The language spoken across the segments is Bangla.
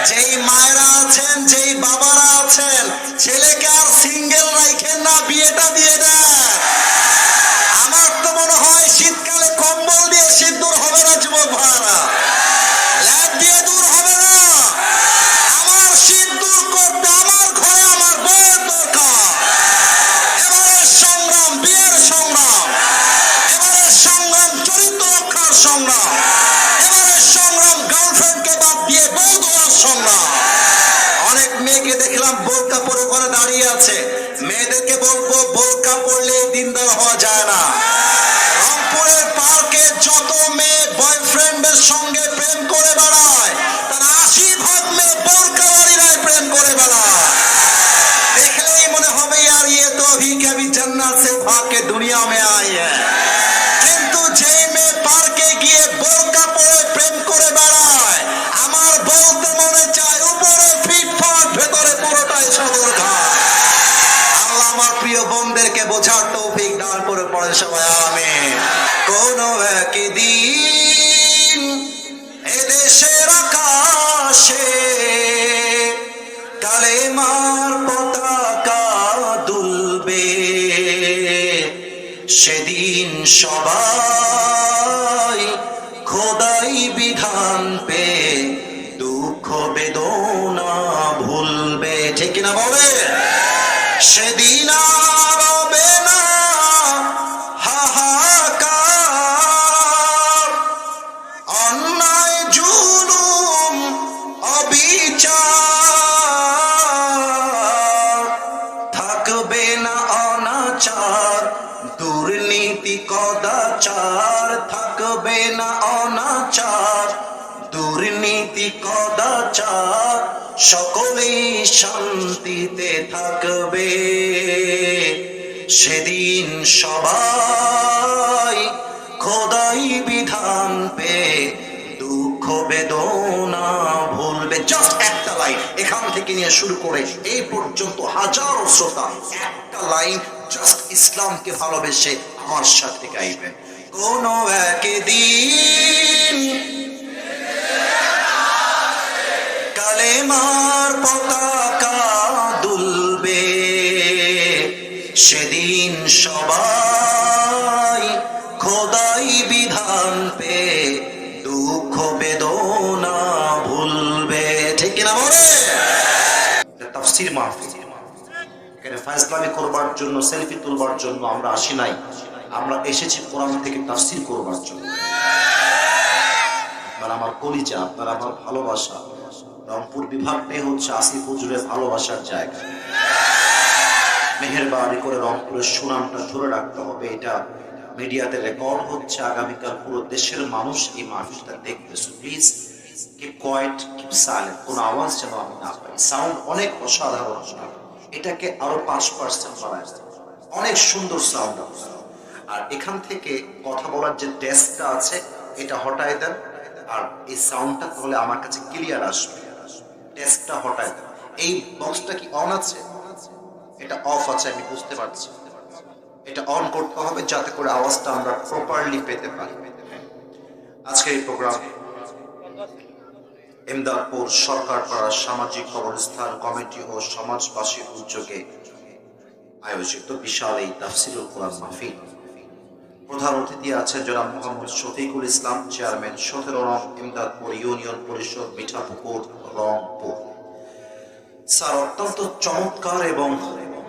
যেই মায়েরা আছেন, যেই বাবারা আছেন, ছেলেকে আর সিঙ্গেল রাখেন না, বিয়েটা দিয়ে দেন। আমার তো মনে হয় শীতকালে কম্বল দিয়ে শীত দূর হবে না যুবক ভাইরা, ল্যাব দিয়ে দূর হবে না। আমার শীত দূর করতে আমার ঘরে আমার বউয়ের দরকার। এবারের সংগ্রাম বিয়ের সংগ্রাম, এবারের সংগ্রাম চরিত্র রক্ষার সংগ্রাম, এবারের সংগ্রাম গার্লফ্রেন্ডকে বাদ দিয়ে বউ দেওয়ার সংগ্রাম। অনেক মেয়েকে দেখলাম বোরকা পরে ওখানে দাঁড়িয়ে আছে। মেয়েদেরকে বলবো, বোরকা পরলে দিনদার হওয়া যায় না। রংপুরের পার্কে যত মেয়ে বয়ফ্রেন্ডের সঙ্গে প্রেম করে বেড়ায়, তার 80% মেয়ে বোরকাওয়ালীরাই প্রেম করে বেড়ায়। দেখলেই মনে হবে यार ये तो अभी कभी जन्नत से भाग के दुनिया में आई है। কিন্তু যেই মেয়ে পার্কে গিয়ে বোরকা পরে প্রেম করে বেড়ায়, আমার বলতে মনে চায় উপরে ফিটফাট, ভেতরে পুরোটাই সদরঘাট। আল্লাহ আমার প্রিয় বোনদেরকে বোঝার তৌফিক দান করে পড়ে সবাই আমিন। কোন একদিন এদেশের আকাশে কালেমার পতাকা দুলবে, সেদিন সবাই খোদাই বিধান পে দুঃখ বেদনা ভুলবে। ঠিক কিনা বলে? সেদিন আর হবে না হাহাকার, অন্যায় জুলুম অবিচার, থাকবে না অনাচার দুর্নীতি কদাচার, থাকবে না অনাচার দুর্নীতি কদাচার, সকলেই শান্তিতে থাকবে। সেদিন সবাই খোদাই বিধান পে দুঃখ বেদনা ভুলবে। জাস্ট একটা লাইন এখান থেকে নিয়ে শুরু করে এই পর্যন্ত হাজারো শ্রোতা একটা লাইন জাস্ট ইসলামকে ভালোবেসে আমার সাথে গাইবেন। কোন একদিন কালেমার পতাকা দুলবে, সেদিন সবাই খোদাই বিধান পে দুঃখ বেদনা ভুলবে। ঠিক কিনা বলে? তাফসীর মাহফিল, এখানে ফায়জলামি করবার জন্য, সেলফি তুলবার জন্য আমরা আসি নাই। আমরা এসেছি কোরআন থেকে তাফসীর করবার জন্য। আপনারা আমার কলিজা, আপনারা আমার ভালোবাসা। রংপুর বিভাগটাই হচ্ছে আসিফ হুজুরের ভালোবাসার জায়গা। মেহেরবানি করে রংপুরের সুনামটা ধরে রাখতে হবে। এটা মিডিয়াতে রেকর্ড হচ্ছে, আগামীকাল পুরো দেশের মানুষ এই মাহফিলটা দেখবে। So please keep quiet, keep silent. কোনো আওয়াজ যেন আমি না পাই। সাউন্ড অনেক অসাধারণ, এটাকে আরো 5% বাড়ায়, অনেক সুন্দর সাউন্ড। আর এখান থেকে কথা বলার যে ডেস্কটা আছে এটা হটায় দেন, আর এই সাউন্ডটা তাহলে আমার কাছে ক্লিয়ার আসবে। ডেস্কটা হটায় দেন। এই বক্সটা কি অন আছে? এটা অফ আছে, আমি বুঝতে পারছি। এটা অন করতে হবে যাতে করে আওয়াজটা আমরা প্রপারলি পেতে পারি। আজকের এই প্রোগ্রাম ইমদাদপুর সরকারপাড়া সামাজিক কবরস্থান কমিটি ও সমাজবাসীর উদ্যোগে আয়োজিত বিশাল এই তাফসীরুল কোরআন মাহফিল। প্রধান অতিথি আছেন জনাব মোহাম্মদ শফিকুল ইসলাম, চেয়ারম্যান 17 নং ইমদাদপুর ইউনিয়ন পরিষদ, মিঠাপুকুর, রংপুর। স্যার অত্যন্ত চমৎকার এবং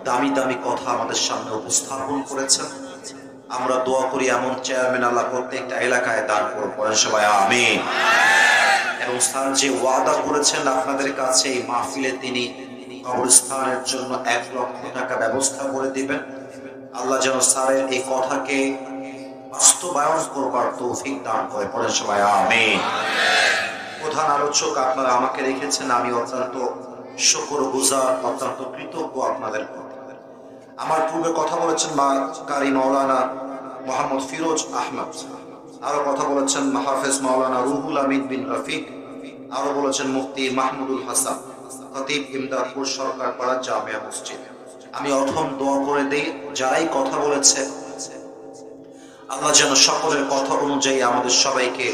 দামি দামি কথা আমাদের সামনে উপস্থাপন করেছেন। আমরা দোয়া করি এমন চেয়ারম্যান আল্লাহ প্রত্যেকটা এলাকায় দান করবেন, সবাই আমিন। এবং স্যার যে ওয়াদা করেছেন আপনাদের কাছে এই মাহফিলে তিনি কবরস্থানের জন্য 1 লক্ষ টাকা ব্যবস্থা করে দিবেন, আল্লাহ যেন স্যারের এই কথাকে বাস্তবায়ন করবার তৌফিক দান করে, পড়েন সবাই আমিন। প্রধান আলোচক আপনারা আমাকে রেখেছেন, আমি অত্যন্ত শুকরগুজার, অত্যন্ত কৃতজ্ঞ আপনাদের। আমার পূর্বে কথা বলেছেন কারি মাওলানা মোহাম্মদ ফিরোজ আহমদ, আরো কথা বলেছেন হাফেজ মাওলানা রুহুল আমিন বিন রফিক, আরো বলেছেন মুফতি মাহমুদুল হাসান, খতিব ইমদাদপুর সরকারপাড়া জামিয়া মসজিদ। আমি অথম দোয়া করে দেই যারাই কথা বলেছে আল্লাহ যেন সকলের কথা অনুযায়ী আমাদের সবাইকে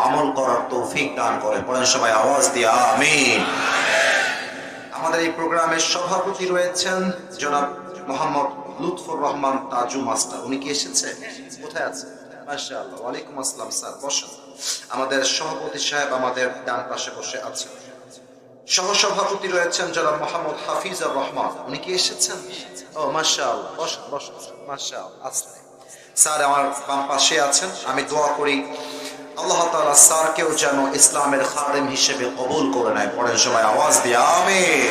আমল করার তৌফিক দান করে, পড়েন সবাই আওয়াজ দিয়ে আমিন। এই প্রোগ্রামের সভাপতি রয়েছেন জনাব মোহাম্মদ লুৎফর রহমান তাজু মাস্টার। উনি কি এসেছে? কোথায় আছে? মাশাআল্লাহ, ওয়ালাইকুম আসসালাম স্যার, বসেন। আমাদের সভাপতি সাহেব আমাদের ডান পাশে বসে আছেন। সহসভাপতি রয়েছেন জনাব মোহাম্মদ হাফিজুর রহমান। উনি কি এসেছেন? ও মাশাআল্লাহ, বসেন বসেন মাশাআল্লাহ। আসলে স্যার আমার বাম পাশে আছেন। আমি দোয়া করি আল্লাহ তাআলা স্যারকেও যেন ইসলামের খাদেম হিসেবে কবুল করে নেয়। পড়েন সবাই আওয়াজ দিয়ে আমিন।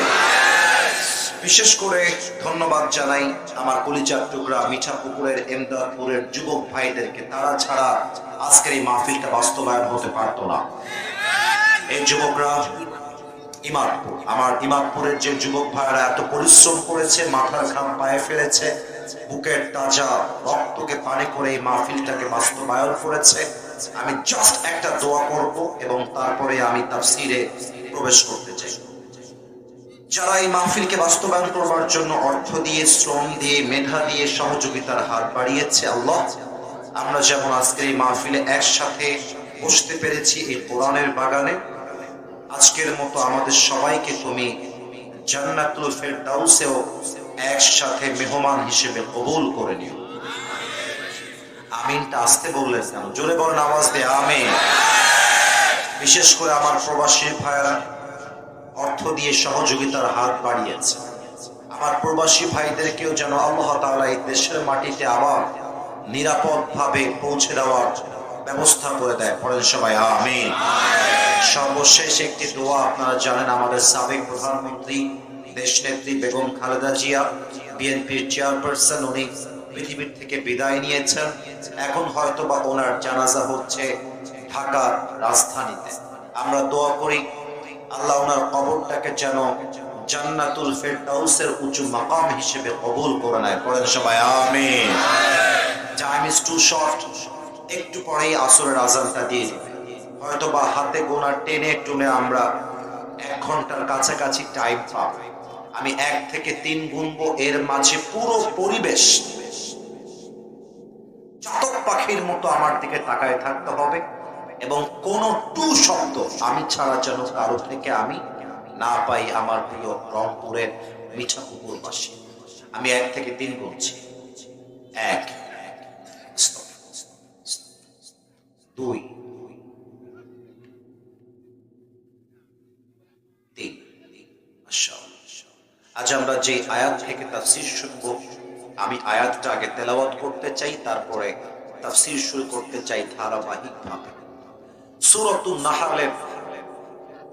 বিশেষ করে ধন্যবাদ জানাই আমার কলিজার টুকরা মিঠাপুকুরের এমদাদপুরের যুবক ভাইদেরকে। তারা ছাড়া আজকের এই মাহফিলটা বাস্তবায়ন হতে পারতো না। এই যুবকরা ইমাদপুর, আমার ইমাদপুরের যে যুবক ভাইরা এত পরিশ্রম করেছে, মাথার ঘাম পায়ে ফেলেছে, বুকের তাজা রক্তকে পানি করে এই মাহফিলটাকে বাস্তবায়ন করেছে। আমি জাস্ট একটা দোয়া করব এবং তারপরে আমি তাফসীরে প্রবেশ করতে চাই। যারা এই মাহফিলকে বাস্তবায়ন করবার জন্য অর্থ দিয়ে, শ্রম দিয়ে, মেধা দিয়ে সহযোগিতার হাত বাড়িয়েছে, আল্লাহ আমরা যেমন আজকের এই মাহফিলে একসাথে বসতে পেরেছি এই কোরআনের বাগানে, আজকের মতো আমাদের সবাইকে তুমি জান্নাতুল ফেরদাউসেও একসাথে মেহমান হিসেবে কবুল করে নিও। আমিনটা আসতে বললেন কেন? জোরে বলেন আওয়াজ দিয়ে আমিন। বিশেষ করে আমার প্রবাসী ভাইয়েরা অর্থ দিয়ে সহযোগিতার হাত বাড়িয়েছে। আমার প্রবাসী ভাইদেরকেও যেন আল্লাহ তাআলা এই দেশের মাটিতে আবার নিরাপদভাবে পৌঁছে দেওয়ার ব্যবস্থা করে দেয়। পড়েন সবাই আমিন। সর্বশেষ একটি দোয়া, আপনারা জানেন আমাদের সাবেক প্রধানমন্ত্রী দেশনেত্রী বেগম খালেদা জিয়া, বিএনপির চেয়ারপারসন, উনি পৃথিবীর থেকে বিদায় নিয়েছেন। এখন হয়তো বা ওনার জানাজা হচ্ছে ঢাকার রাজধানীতে। আমরা দোয়া করি আল্লাহ ওনার কবরটাকে যেন জান্নাতুল ফেরদাউসের উঁচু মাকাম হিসেবে কবুল করে নেয়। পড়েন সবাই আমিন। টাইম ইজ টু শর্ট, একটু পরেই আসরের আজানটা দিয়ে দিবে। হয়তো বা হাতে গোনা টেনে টুনে আমরা 1 ঘন্টার কাছাকাছি টাইম পাব। আমি 1 থেকে 3 গুনবো, এর মাঝে পুরো পরিবেশ চাতক পাখির মতো আমার দিকে তাকায় থাকতে হবে এবং কোন টু শব্দ আমি ছাড়া যেন কারো থেকে আমি না পাই। আমার প্রিয় রংপুরের মিঠাপুকুরবাসী, আমি 1 থেকে 3 বলছি। 1, 2, 3। আজ আমরা যে আয়াত থেকে তাফসীর শুনব, আমি আয়াতটা আগে তেলাওয়াত করতে চাই, তারপরে তাফসীর শুরু করতে চাই ধারাবাহিকভাবে। সূরাতুন নাহলের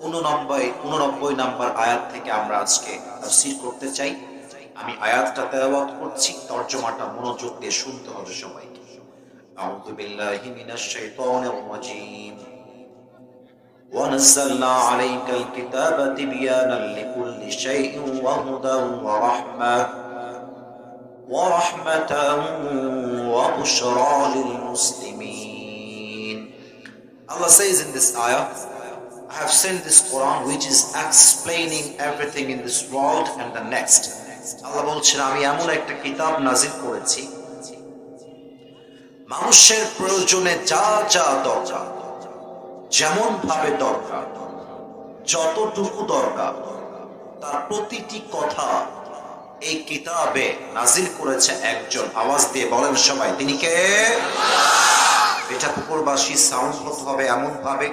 89 নম্বর আয়াত থেকে আমরা আজকে তাফসীর করতে চাই। আমি আয়াতটা তেলাওয়াত করছি, তরজমাটা মনোযোগ দিয়ে শুনতে হবে সবাইকে। আউযু বিল্লাহি মিনাশ শাইতানির রাজীম। ونزلنا عليك الكتاب تبيانا لكل شيء وهدى ورحمة وبشرى للمسلمين. Allah says in this ayah, I have sent this Quran which is explaining everything in this world and the next. Allah বলছেন আমি এমন একটা কিতাব নাজিল করেছি মানুষের প্রয়োজনে যা যা দরকার, যেমন ভাবে দরকার, যতটুকু দরকার, তার প্রতিটি কথা এই কিতাবে নাজিল করেছে একজন। আওয়াজ দিয়ে বলেন সবাই, তিনি কে? মিঠাপুকুরবাসী সাউন্ড হতে হবে এমন ভাবে,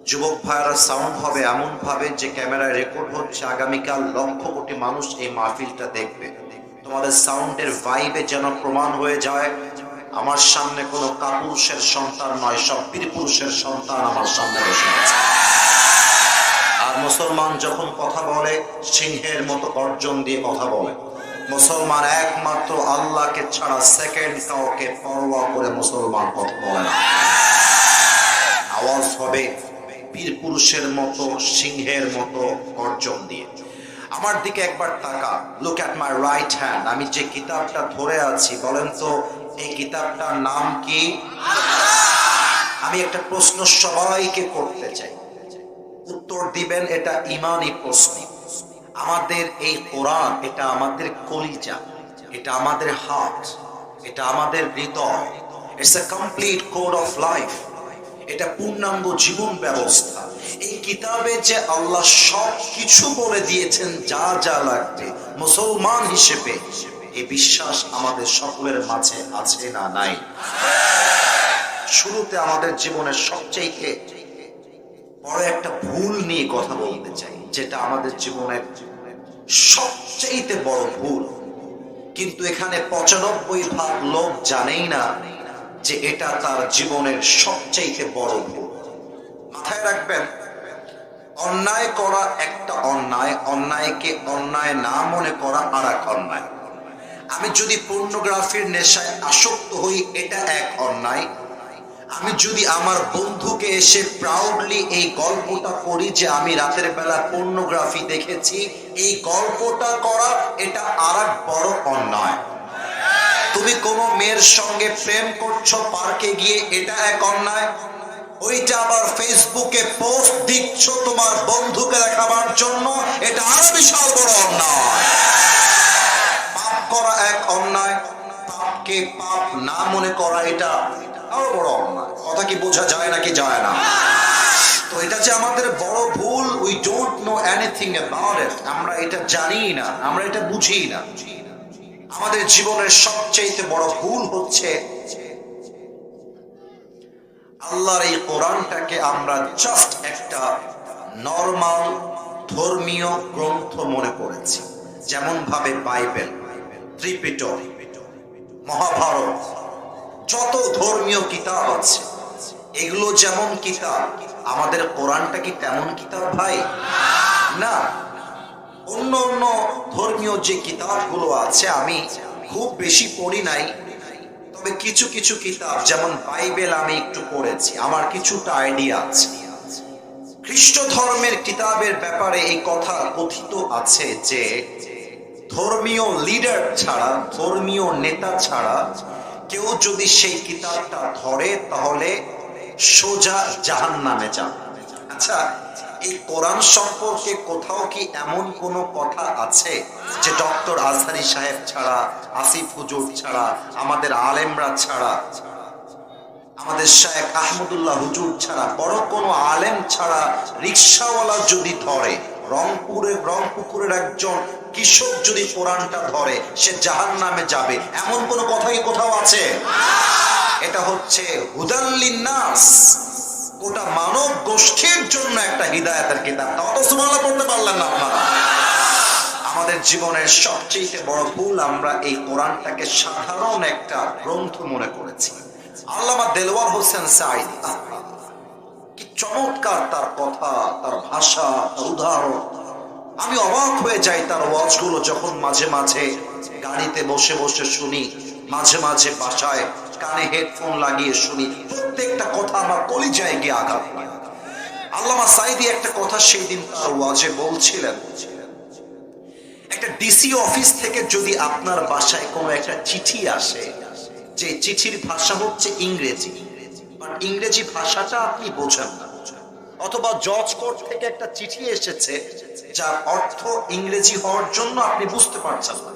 যুবক ভাইরা সাউন্ড হবে এমন ভাবে যে ক্যামেরায় রেকর্ড হচ্ছে, আগামীকাল লক্ষ কোটি মানুষ এই মাহফিলটা দেখবে। তোমাদের সাউন্ডের ভাইবে যেন প্রমাণ হয়ে যায় আমার সামনে কোনো কাপুরুষের সন্তান নয়, সব বীর পুরুষের সন্তান আমার সামনে বসে আছে। আর মুসলমান যখন কথা বলে সিংহের মতো গর্জন দিয়ে কথা বলে। মুসলমান একমাত্র আল্লাহকে ছাড়া সেকেন্ড কাউকে পরোয়া করে মুসলমান কথা বলে না। আওয়াজ হবে বীর পুরুষের মতো, সিংহের মতো গর্জন দিয়ে। আমার দিকে একবার তাকা, look at my right hand. আমি যে কিতাবটা ধরে আছি, বলেন তো এই কিতাবটার নাম কি? আমি একটা প্রশ্ন সবাইকে করতে চাই, উত্তর দিবেন। এটা ঈমানী প্রশ্ন। আমাদের এই কোরআন, এটা আমাদের কলিজা, এটা আমাদের হার্ট, এটা আমাদের হৃদয়। It's a complete code of life. এটা পূর্ণাঙ্গ জীবন ব্যবস্থা। এই কিতাবে যে আল্লাহ সব কিছু বলে দিয়েছেন যা যা লাগবে মুসলমান হিসেবে, এই বিশ্বাস আমাদের সকলের মাঝে আছে না নাই? শুরুতে আমাদের জীবনের সবচেয়ে বড় একটা ভুল নিয়ে কথা বলতে চাই, যেটা আমাদের জীবনের সবচেয়ে বড় ভুল, কিন্তু এখানে 95% লোক জানেই না যে এটা তার জীবনের সবচেয়ে বড় ভুল। মাথায় রাখবেন, অন্যায় করা একটা অন্যায়, অন্যায়কে অন্যায় না মনে করা আর এক অন্যায়। আমি যদি পর্নোগ্রাফির নেশায় আসক্ত হই, এটা এক অন্যায়। আমি যদি আমার বন্ধুকে এসে প্রাউডলি এই গল্পটা করি যে আমি রাতের বেলা পর্নোগ্রাফি দেখেছি, এই গল্পটা করা এটা আর এক বড় অন্যায়। তুমি কোনো মেয়ের সঙ্গে প্রেম করছো পার্কে গিয়ে, এটা এক অন্যায়। ওইটা আবার ফেসবুকে পোস্ট দিচ্ছ তোমার বন্ধুকে দেখাবার জন্য, এটা আরো বিশাল বড় অন্যায়। পাপ করা এক অন্যায়, পাপকে পাপ না মনে করা এটা আরো বড় অন্যায়। কথা কি বোঝা যায় নাকি যায় না? তো এটা যে আমাদের বড় ভুল, we don't know anything about it. আমরা এটা জানি না, আমরা এটা বুঝি না। আমাদের জীবনের সবচেয়ে বড় ভুল হচ্ছে আল্লাহর এই কোরআনটাকে আমরা জাস্ট একটা নরমাল ধর্মীয় গ্রন্থ মনে করেছি। যেমন ভাবে বাইবেল, ত্রিপিটক, মহাভারত, যত ধর্মীয় কিতাব আছে এগুলো যেমন কিতাব, আমাদের কোরআনটা কি তেমন কিতাব ভাই? না। অন্য অন্য ধর্মীয় যে কিতাবগুলো আছে আমি খুব বেশি পড়ি নাই, তবে কিছু কিছু কিতাব যেমন বাইবেল আমি একটু পড়েছি, আমার কিছুটা আইডিয়া আছে। খ্রিস্ট ধর্মের কিতাবের ব্যাপারে এই কথা কথিত আছে যে ধর্মীয় লিডার ছাড়া, ধর্মীয় নেতা ছাড়া কেউ যদি সেই কিতাবটা ধরে তাহলে সোজা জাহান্নামে যাবে। আচ্ছা, এই কোরআন সম্পর্কে কোথাও কি এমন কোনো কথা আছে যে ডক্টর আজহারি সাহেব ছাড়া, আসিফ হুজুর ছাড়া, আমাদের আলেমরা ছাড়া, আমাদের শায়েখ আহমদুল্লাহ হুজুর ছাড়া, বড় কোনো আলেম ছাড়া রিকশাওয়ালা যদি ধরে, রংপুকুরের একজন কৃষক যদি কোরআনটা ধরে সে জাহান্নামে যাবে, এমন কোনো কথাই কোথাও আছে? এটা হচ্ছে হুদাল্লিন নাস, গোটা মানব গোষ্ঠীর জন্য একটা হিদায়াতের কিতাব। তাও তো সুবহানাল্লাহ পড়তে পারলেন না আপনারা। আমাদের জীবনের সবচেয়ে বড় ভুল, আমরা এই কোরআনটাকে সাধারণ একটা গ্রন্থ মনে করেছি। আল্লামা দেলওয়ার হোসেন সাঈদী, কি চমৎকার তার কথা, তার ভাষা, তার উদাহরণ। আমি অবাক হয়ে যাই তার ওয়াজগুলো যখন মাঝে মাঝে গাড়িতে বসে বসে শুনি, মাঝে মাঝে বাসায় কানে হেডফোন লাগিয়ে শুনি। প্রত্যেকটা কথা আমার কলিজায় গিয়ে আঘাত পায়। আল্লামা সাঈদী একটা কথা সেই দিন তার ওয়াজে বলছিলেন, একটা ডিসি অফিস থেকে যদি আপনার বাসায় কোনো একটা চিঠি আসে, যে চিঠির ভাষা হচ্ছে ইংরেজি, বাট ইংরেজি ভাষাটা আপনি বোঝেন না, অথবা জজ কোর্ট থেকে একটা চিঠি এসেছে যার অর্থ ইংরেজি হওয়ার জন্য আপনি বুঝতে পারছেন না,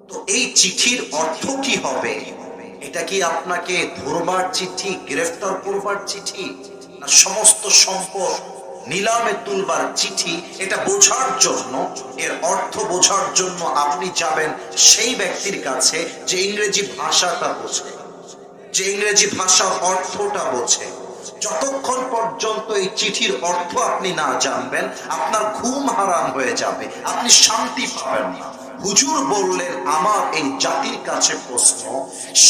তো এই চিঠির অর্থ কি হবে? এটা কি আপনাকে ধরবার চিঠি, গ্রেফতার করবার চিঠি, না সমস্ত সম্পদ নিলামে তুলবার চিঠি? এটা বোঝার জন্য, এর অর্থ বোঝার জন্য আপনি যাবেন সেই ব্যক্তির কাছে যে ইংরেজি ভাষাটা বোঝে, যে ইংরেজি ভাষার অর্থটা বোঝে। যতক্ষণ পর্যন্ত এই চিঠির অর্থ আপনি না জানবেন আপনার ঘুম হারাম হয়ে যাবে, আপনি শান্তি পাবেন না। হুজুর বললেন, আমার এই জাতির কাছে প্রশ্ন,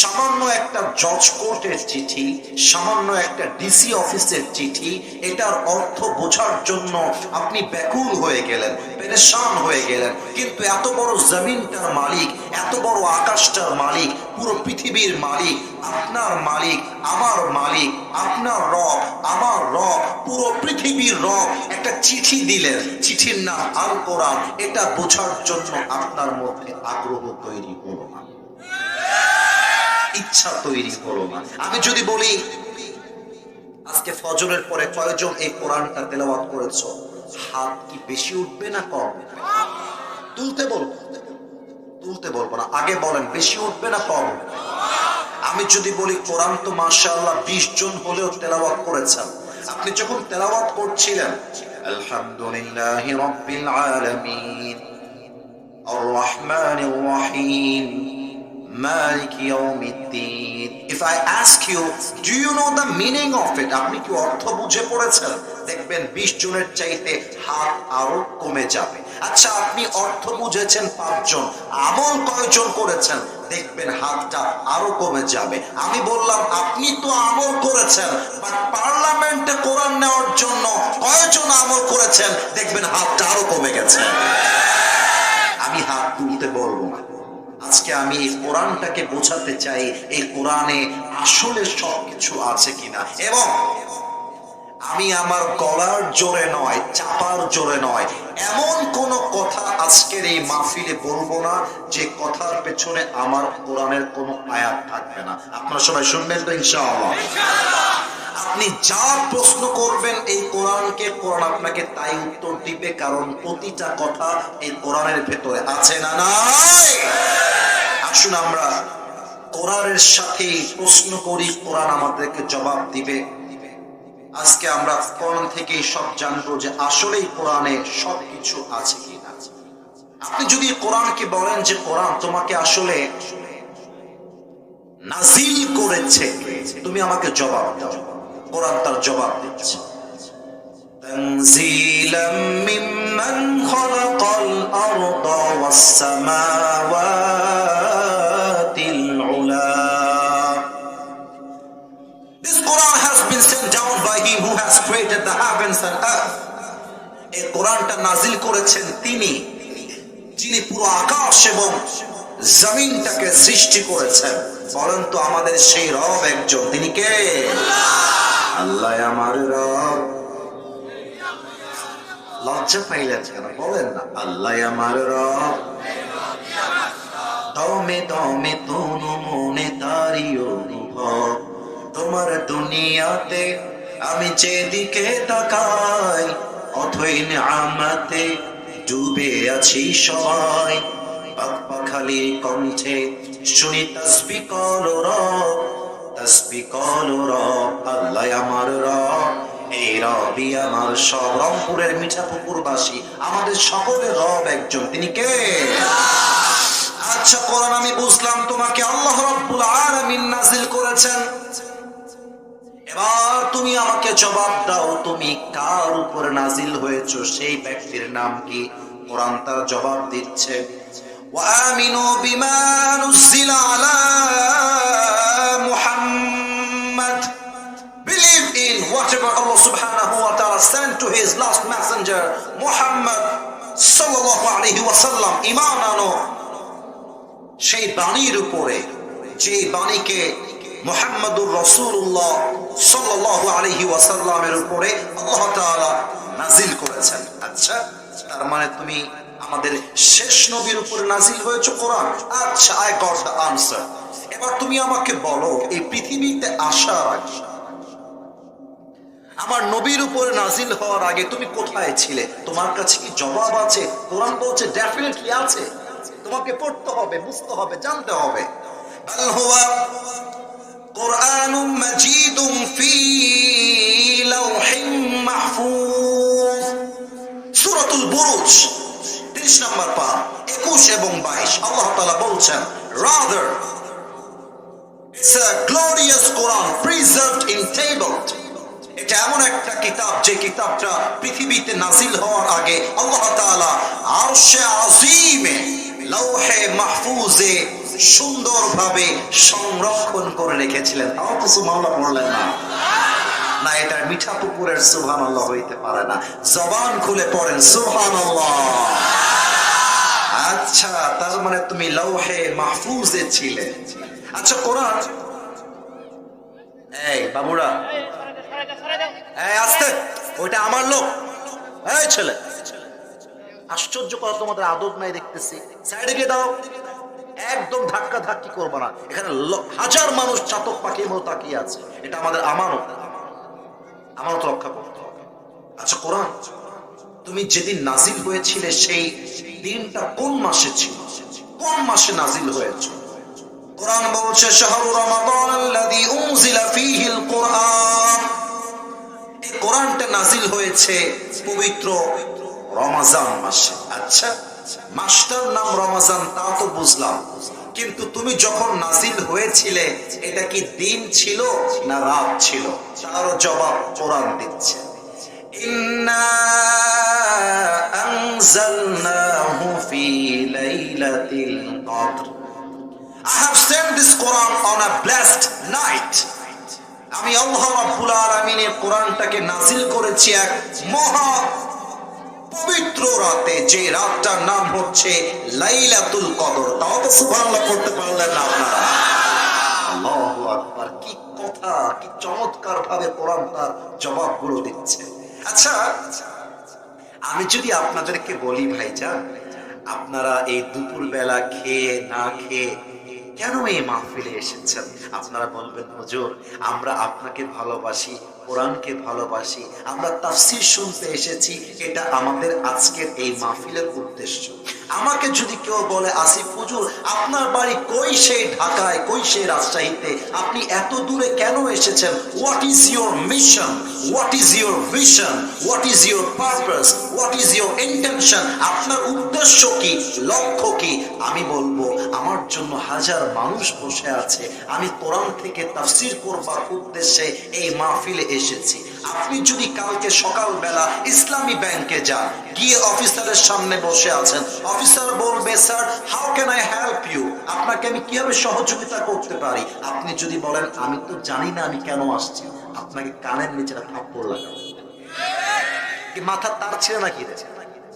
সামান্য একটা জজ কোর্টের চিঠি, সামান্য একটা ডিসি অফিসের চিঠি, এটার অর্থ বোঝার জন্য আপনি ব্যাকুল হয়ে গেলেন, পেরেশান হয়ে গেলেন, কিন্তু এত বড় জমিনটার মালিক, এত বড় আকাশটার মালিক, পুরো পৃথিবীর মালিক, আপনার মালিক, আমার মালিক, আপনার রব, আমার রব, পুরো পৃথিবীর রব একটা চিঠি দিলেন, চিঠির নাম আল কোরআন। এটা বোঝার জন্য আপনার মধ্যে আগ্রহ তৈরি হলো না, ইচ্ছা তৈরি হলো না। আমি যদি বলি আজকে ফজরের পরে কয়জন এই কোরআনটা তেলাওয়াত করেছো, হাত কি বেশি উঠবে না কম? তুলতে বলবো, তুলতে বলবো না, আগে বলেন বেশি উঠবে না কম? আমি যদি বলি কোরআন তো মাশাআল্লাহ 20 জন হলেও তেলাওয়াত করেছেন, আপনি যখন তেলাওয়াত করছিলেন আলহামদুলিল্লাহি রাব্বিল আলামিন আর রহমানির রহিম মালিকি ইয়াউমিদ্দিন, if I ask you do you know the meaning of it, আপনি কি অর্থ বুঝে পড়েছেন? দেখবেন 20 জনের চাইতে হাত আরো কমে যাবে। আচ্ছা, আপনি অর্থ বুঝেছেন 5 জন, আমল কয়জন করেছেন? দেখবেন হাতটা আরো কমে যাবে। আমি বললাম আপনি তো আমল করেছেন, বাট পার্লামেন্টে কোরআন নেওয়ার জন্য কয়জন আমল করেছেন? দেখবেন হাতটা আরো কমে গেছে। আমি হাত তুলতে বলবো না। আজকে আমি এই কোরআনটাকে বোঝাতে চাই এই কোরআনে আসলে সবকিছু আছে কিনা, এবং আমি আমার গলার জোরে নয়, চাপার জোরে নয়, এমন কোন কথা আজকের এই মাহফিলে বলবো না যে কথার পেছনে আমার কোরআনের কোনো আয়াত থাকবে না। আপনারা সবাই শুনবেন তো ইনশাআল্লাহ? আপনি যা প্রশ্ন করবেন এই কোরআনকে, কোরআন আপনাকে তাই উত্তর দিবে, কারণ প্রতিটা কথা এই কোরআনের ভেতরে আছে না নাই? আসুন আমরা কোরআনের সাথে প্রশ্ন করি, কোরআন আমাদেরকে জবাব দিবে। আজকে আমরা কোরআন থেকে সব জানবো যে আসলেই কোরআনে সবকিছু আছে কিনা। আপনি যদি কোরআনকে বলেন যে কোরআন তোমাকে আসলে নাজিল করেছে, তুমি আমাকে জবাব দাও। কোরআন তার জবাব দিচ্ছে, তানজিলাম মিম্মান খালাকাল আরদা ওয়াস সামাওয়াতিল উলা। This Quran has been sent down by him who has created the heavens and earth. এই কোরআনটা নাজিল করেছেন তিনি, যিনি পুরো আকাশ এবং জমিনটাকে সৃষ্টি করেছেন। বলেন তো আমাদের সেই রব একজন, তিনি কে? আল্লাহ আমার রব। লজ্জা পাইলেন কেন? বলেন না, আল্লাহ আমার রব। দমে দমে তনু মনে তারি অনুভব, তোমার দুনিয়াতে আমি যেদিকে তাকাই অথই নিয়ামতে ডুবে আছি সবাই। পাখালি কণ্ঠে শুনি তাসবিহ করো রব, তাসবিহ করো রব। আল্লাহ আমার রব, এই রবই আমার সব। রংপুরের মিঠাপুকুরবাসী আমাদের সকলের রব একজন, তিনি কে? আচ্ছা, কোরআন আমি বুঝলাম তোমাকে আল্লাহ রাব্বুল আলামিন নাজিল করেছেন। এবার তুমি আমাকে জবাব দাও, তুমি কার উপরে নাজিল হয়েছো, সেই ব্যক্তির নাম কি? কোরআন তার জবাব দিচ্ছে, وآمنوا بما نزل على محمد. Believe in whatever Allah subhanahu wa ta'ala sent to his last messenger Muhammad sallallahu alaihi wasallam. ঈমান আনো সেই বাণীর উপরে, যে বাণীকে মুহাম্মাদুর রাসূলুল্লাহ সাল্লাল্লাহু আলাইহি ওয়াসাল্লামের উপরে আল্লাহ তাআলা নাজিল করেছেন। আচ্ছা, তার মানে তুমি আমাদের শেষ নবীর উপরে নাজিল হয়েছে কোরআন। আচ্ছা, আই গট দ্য আনসার। এবার তুমি আমাকে বলো, এই পৃথিবীতে আসার আগে, আমার নবীর উপরে নাজিল হওয়ার আগে তুমি কোথায় ছিলে? তোমার কাছে কি জবাব আছে? কোরআন বলছে ডেফিনেটলি আছে। তোমাকে পড়তে হবে, বুঝতে হবে, জানতে হবে। বাল হুয়া কুরআনুম মাজিদুম ফি লাওহিম মাহফুজ। সূরাতুল বুরুজ 30 নম্বর পারা 21 এবং 22 আল্লাহ তাআলা বলছেন, rather it's a glorious Quran preserved in tabled. এটা এমন একটা কিতাব যে কিতাবটা পৃথিবীতে নাজিল হওয়ার আগে আল্লাহ তাআলা আরশে আজিমে লৌহে মাহফুজে সুন্দরভাবে সংরক্ষণ করে রেখেছিলেন। তাও তো সুবহানাল্লাহ বললেন না? না, এটা মিঠাপুকুরের সুবহানাল্লাহ হইতে পারে না। জবান খুলে পড়েন সুবহানাল্লাহ। আচ্ছা, তার মানে তুমি লৌহে মাহফুজে ছিলে। আচ্ছা, কোরআন, এই বাবুরা, এই আস্তে, ওইটা আমার লোক। এই ছেলে, আশ্চর্য করা, তোমাদের আদব নাই দেখতেছি, সাইডে গিয়ে দাও। একদম ধাক্কা ধাক্কি করবো না, এখানে হাজার মানুষ চাতক পাখির মতো তাকিয়ে আছে। এটা আমাদের আমানত, আমানত রক্ষা করতে হবে। আচ্ছা, কোরআন তুমি যেদিন নাজিল হয়েছিলে সেই দিনটা কোন মাসে ছিল? কোন মাসে নাজিল হয়েছে? কোরআন বলছে শাহরু রমাদান আল্লাযী উনজিলা ফীহিল কুরআন। এই কোরআনটা নাজিল হয়েছে পবিত্র রমজান মাসে। আচ্ছা, মাসটার নাম রমজান তা তো বুঝলাম, কিন্তু তুমি যখন নাজিল হয়েছিলে এটা কি দিন ছিল না রাত ছিল? তারও জবাব কোরআন দিচ্ছে, ইন্না আনজালনাহু ফি লাইলাতিল কদর। I have sent this Quran on a blessed night. আমি আল্লাহ রাব্বুল আলামিনের কোরআনটাকে নাজিল করেছি এক মহা পবিত্র রাতে, যে রাতটার নাম হচ্ছে লাইলাতুল কদর। তাও তো সুবহানাল্লাহ পড়তে পারলেন না আপনারা? আল্লাহু আকবার! কি কথা, কি চমৎকার ভাবে কোরআন তার জবাবগুলো দিচ্ছে। আচ্ছা, আমি যদি আপনাদেরকে বলি ভাইজান, আপনারা এই দুপুর বেলা খেয়ে না খেয়ে কেন এই মাহফিলে এসেছেন? আপনারা বলবেন, হুজুর আমরা আপনাকে ভালোবাসি, কোরআনকে ভালোবাসি, আমরা তাফসীর শুনতে এসেছি, এটা আমাদের আজকের এই মাহফিলের উদ্দেশ্য। আমাকে যদি কেউ বলে, আসিফ হুজুর আপনার বাড়ি কই সেই ঢাকায়, কই সেই রাজশাহীতে, আপনি এত দূরে কেন এসেছেন? What is your mission, what is your vision, what is your purpose, what is your intention? আপনার উদ্দেশ্য কি, লক্ষ্য কি? আমি বলবো, আমার জন্য হাজার মানুষ বসে আছে, আমি কোরআন থেকে তাফসীর করবার উদ্দেশ্যে এই মাহফিলে এসেছি। আপনি যদি কালকে সকালবেলা ইসলামী ব্যাংকে যান, গিয়ে অফিসারের সামনে বসে আছেন, অফিসার বলবে, sir how can I help you, আপনাকে আমি কিভাবে সহযোগিতা করতে পারি? আপনি যদি বলেন আমি তো জানি না আমি কেন আসছি, আপনাকে কানের নিচে থাপ্পড় লাগাবে। কি মাথা তার ছিল নাকি?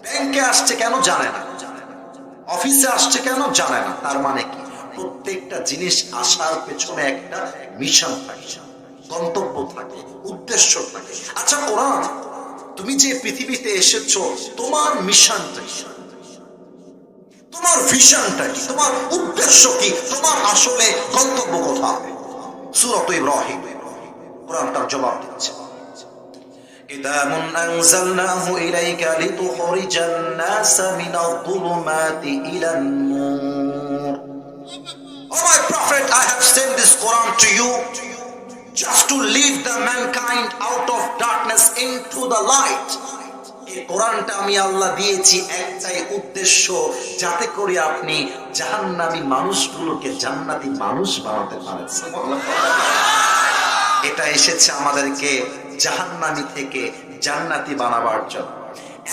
ব্যাংকে আসছে কেন জানে না, অফিসে আসছে কেন জানে না। তার মানে কি? প্রত্যেকটা জিনিস আসার পেছনে একটা মিশন থাকে, গন্তব্য থাকে, উদ্দেশ্য থাকে। আচ্ছা কোরআন, তুমি যে পৃথিবীতে এসেছো, তোমার মিশনটা কি, তোমার ভিশনটা কি, তোমার উদ্দেশ্য কি, তোমার আসলে গন্তব্য কোথায়? সূরা ইব্রাহিম কোরআন তার জবাব দিচ্ছে, কিতাবুন আনজালনাহু ইলাইকা লিতুখরিজান নাসা মিনাল যুলুমাতি ইলান নূর। Oh my prophet, I have sent this Quran to you just to lead the mankind out of darkness into the light. এই কোরআনটা আমি আল্লাহ দিয়েছি একটাই উদ্দেশ্য, যাতে করে আপনি জাহান্নামী মানুষগুলোকে জান্নাতি মানুষ বানাতে পারেন। এটা এসেছে আমাদেরকে জাহান্নামী থেকে জান্নাতি বানাবার জন্য।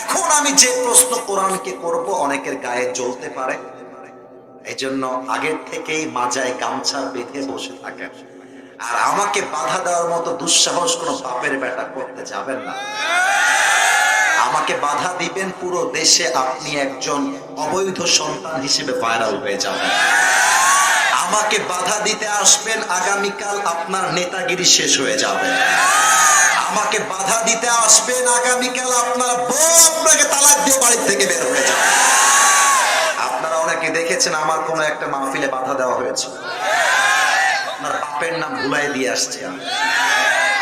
এখন আমি যে প্রশ্ন কোরআনকে করব, অনেকের গায়ে জ্বলতে পারে, এজন্য আগের থেকেই মাজায় গামছা বেঁধে বসে থাকেন। আর আমাকে বাধা দেওয়ার মতো দুঃসাহস কোনো বাপের বেটা করতে যাবেন না। আমাকে বাধা দিবেন, পুরো দেশে আপনি একজন অবৈধ সন্তান হিসেবে ভাইরাল হয়ে যাবেন। আমাকে বাধা দিতে আসবেন, আগামীকাল আপনার নেতাগিরি শেষ হয়ে যাবে। আমাকে বাধা দিতে আসবেন, আগামীকাল আপনার বউ আপনাকে তালাক দিয়ে বাড়ি থেকে বের হয়ে যাবে। আপনারা অনেকে দেখেছেন আমার কোনো একটা মাহফিলে বাধা দেওয়া হয়েছে, আপনার বাপের নাম ভুলাই দিয়ে আসছে।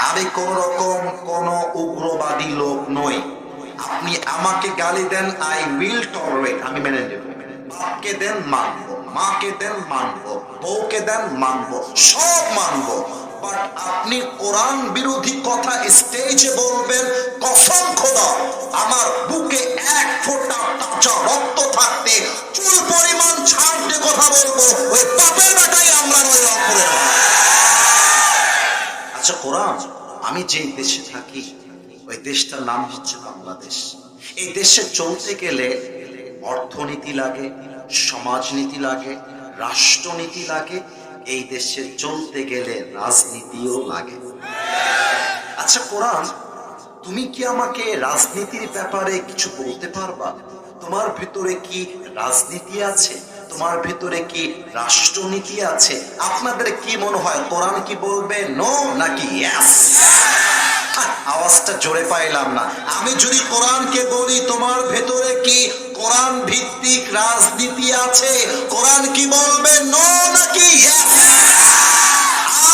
আমি কোন রকম কোন উগ্রবাদী লোক নই। আপনি আমাকে গালি দেন, আই উইল টলারেট, আমি মেনে নেব। বাপকে দেন মানবো, মাকে দেন মানবো, বউকে দেন মানবো, সব মানবো। বাট আপনি কোরআন বিরোধী কথা স্টেজে বলবেন, কসম খোদা আমার বুকে এক ফোঁটা কাঁচা রক্ত থাকতে চুল পরিমাণ ছাড় দিয়ে কথা বলবো, ওই বাপের বেটাই আমরা নই, রংপুরের। আচ্ছা কোরআন, আমি যে দেশে থাকি ওই দেশটার নাম হচ্ছে বাংলাদেশ। এই দেশে চলতে গেলে অর্থনীতি লাগে, সমাজনীতি লাগে, রাষ্ট্রনীতি লাগে, এই দেশে চলতে গেলে রাজনীতিও লাগে। আচ্ছা কোরআন, তুমি কি আমাকে রাজনীতির ব্যাপারে কিছু বলতে পারবা? তোমার ভিতরে কি রাজনীতি আছে? তোমার ভিতরে কি রাষ্ট্রনীতি আছে? আপনাদের কি মনে হয় কোরআন কি বলবে নো নাকি ইয়েস? আওয়াজটা জোরে পাইলাম না। আমি যদি কোরআনকে বলি তোমার ভেতরে কি কোরআন ভিত্তিক রাজনীতি আছে, কোরআন কি বলবে নো নাকি ইয়েস?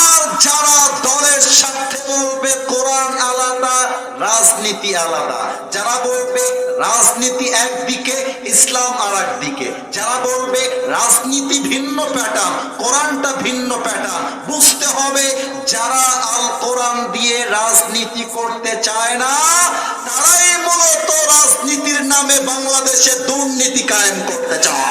আর যারা দলের সাথে বলবে কোরআন আলাদা, রাজনীতি রাজনীতি আলাদা, যারা বলবে রাজনীতি একদিকে ইসলাম আর একদিকে, যারা বলবে রাজনীতি ভিন্ন প্যাটার্ন কোরআনটা ভিন্ন প্যাটার্ন, বুঝতে হবে যারা আল কোরআন দিয়ে রাজনীতি করতে চায় না তারাই মূলত রাজনীতির নামে বাংলাদেশে দুর্নীতি কায়েম করতে চায়।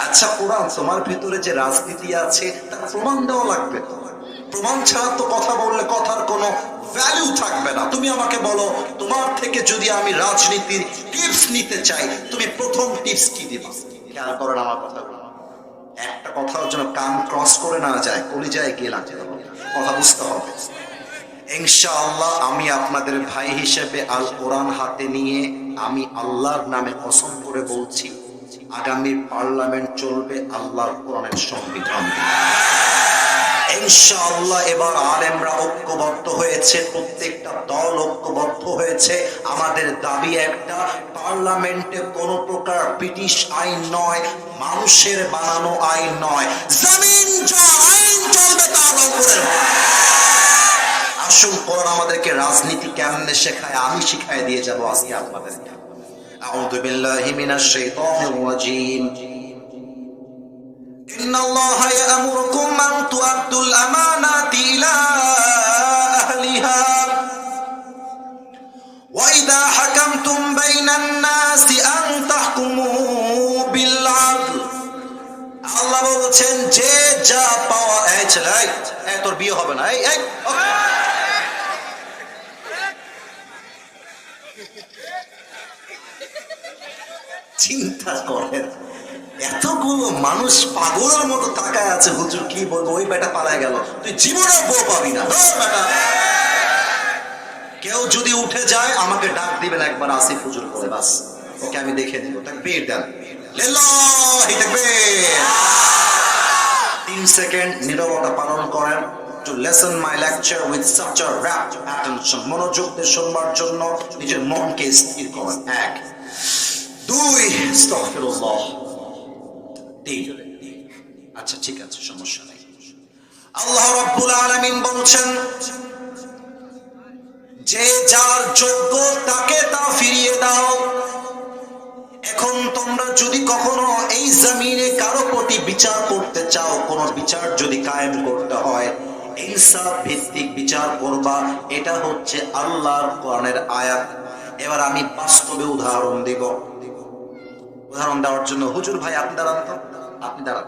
আচ্ছা কোরআন তোমার ভিতরে যে রাজনীতি আছে তার প্রমাণ দেওয়া লাগবে, প্রমাণ ছাড়া তো কথা বললে কথার কোনো ভ্যালু থাকবে না। তুমি আমাকে বলো তোমার থেকে যদি আমি রাজনীতির টিপস নিতে চাই তুমি প্রথম টিপস কি দিবা? খেয়াল করেন আমার কথাগুলো, একটা কথার জন্য কান ক্রস করে না যায়, কলিজায় গিয়ে লাগছে, কথা বুঝতে হবে। ইনশাআল্লাহ আমি আপনাদের ভাই হিসেবে আল কোরআন হাতে নিয়ে আমি আল্লাহর নামে কসম করে বলছি আগামী পার্লামেন্ট চলবে আল্লাহর কোরআনের সংবিধান দিয়ে। ইনশাআল্লাহ এবার আলেমরা ঐক্যবদ্ধ হয়েছে, প্রত্যেকটা দল ঐক্যবদ্ধ হয়েছে। আমাদের দাবি একটা, পার্লামেন্টে কোন প্রকার ব্রিটিশ আইন নয়, মানুষের বানানো আইন নয়, জমিন যা আইন চলবে তার উপরে। আসল কোরআন আমাদেরকে রাজনীতি কেমনে শেখায় আমি শিখাই দিয়ে যাব আজকে আপনাদেরকে। আউযু বিল্লাহি মিনাশ শাইতানির রাজীম। ইন্নাল্লাহা ইয়া'মুরুকুম আন তু'আদ্দুল আমানাতি ইলা আহলিহা ওয়া ইযা হাকামতুম বাইনান নাসি আন তাহকুমু বিল আদল। আল্লাহ বলছেন যে যা পাওয়া, এই ছেলে এই তোর বিয়ে হবে না, এই এই চিন্তা করেন এতগুলো মানুষ পাগলের মতো তাকায় আছে, হুজুর কি বলবো, ওই বেটা পালায় গেল, তুই জীবনে বউ পাবি না। কেউ যদি উঠে যায় আমাকে ডাক দিবেন একবার আসিফ হুজুর করে, বাস ওকে আমি দেখে দিব। তাকবীর দেন, লিল্লাহি তাকবীর। 3 সেকেন্ড নীরবতা পালন করেন। To listen my lecture with such a rapt attention, মনোযোগ দিয়ে শুনবার জন্য নিজের মনকে স্থির করেন। 1 2 আস্তাগফিরুল্লাহ 3। আচ্ছা ঠিক আছে, সমস্যা নেই। আল্লাহ রাব্বুল আলামিন বলছেন যে যার যোগ্য তাকে তা ফিরিয়ে দাও। এখন তোমরা যদি কখনো এই জমিনে কারো প্রতি বিচার করতে চাও, কোন বিচার যদি কায়েম করতে হয়, ইনসাফ ভিত্তিক বিচার করবা, এটা হচ্ছে আল্লাহর কোরআনের আয়াত। এবার আমি বাস্তবে উদাহরণ দেব। উদাহরণ দেওয়ার জন্য হুজুর ভাই আপনি দাঁড়ান তো, আপনি দাঁড়ান।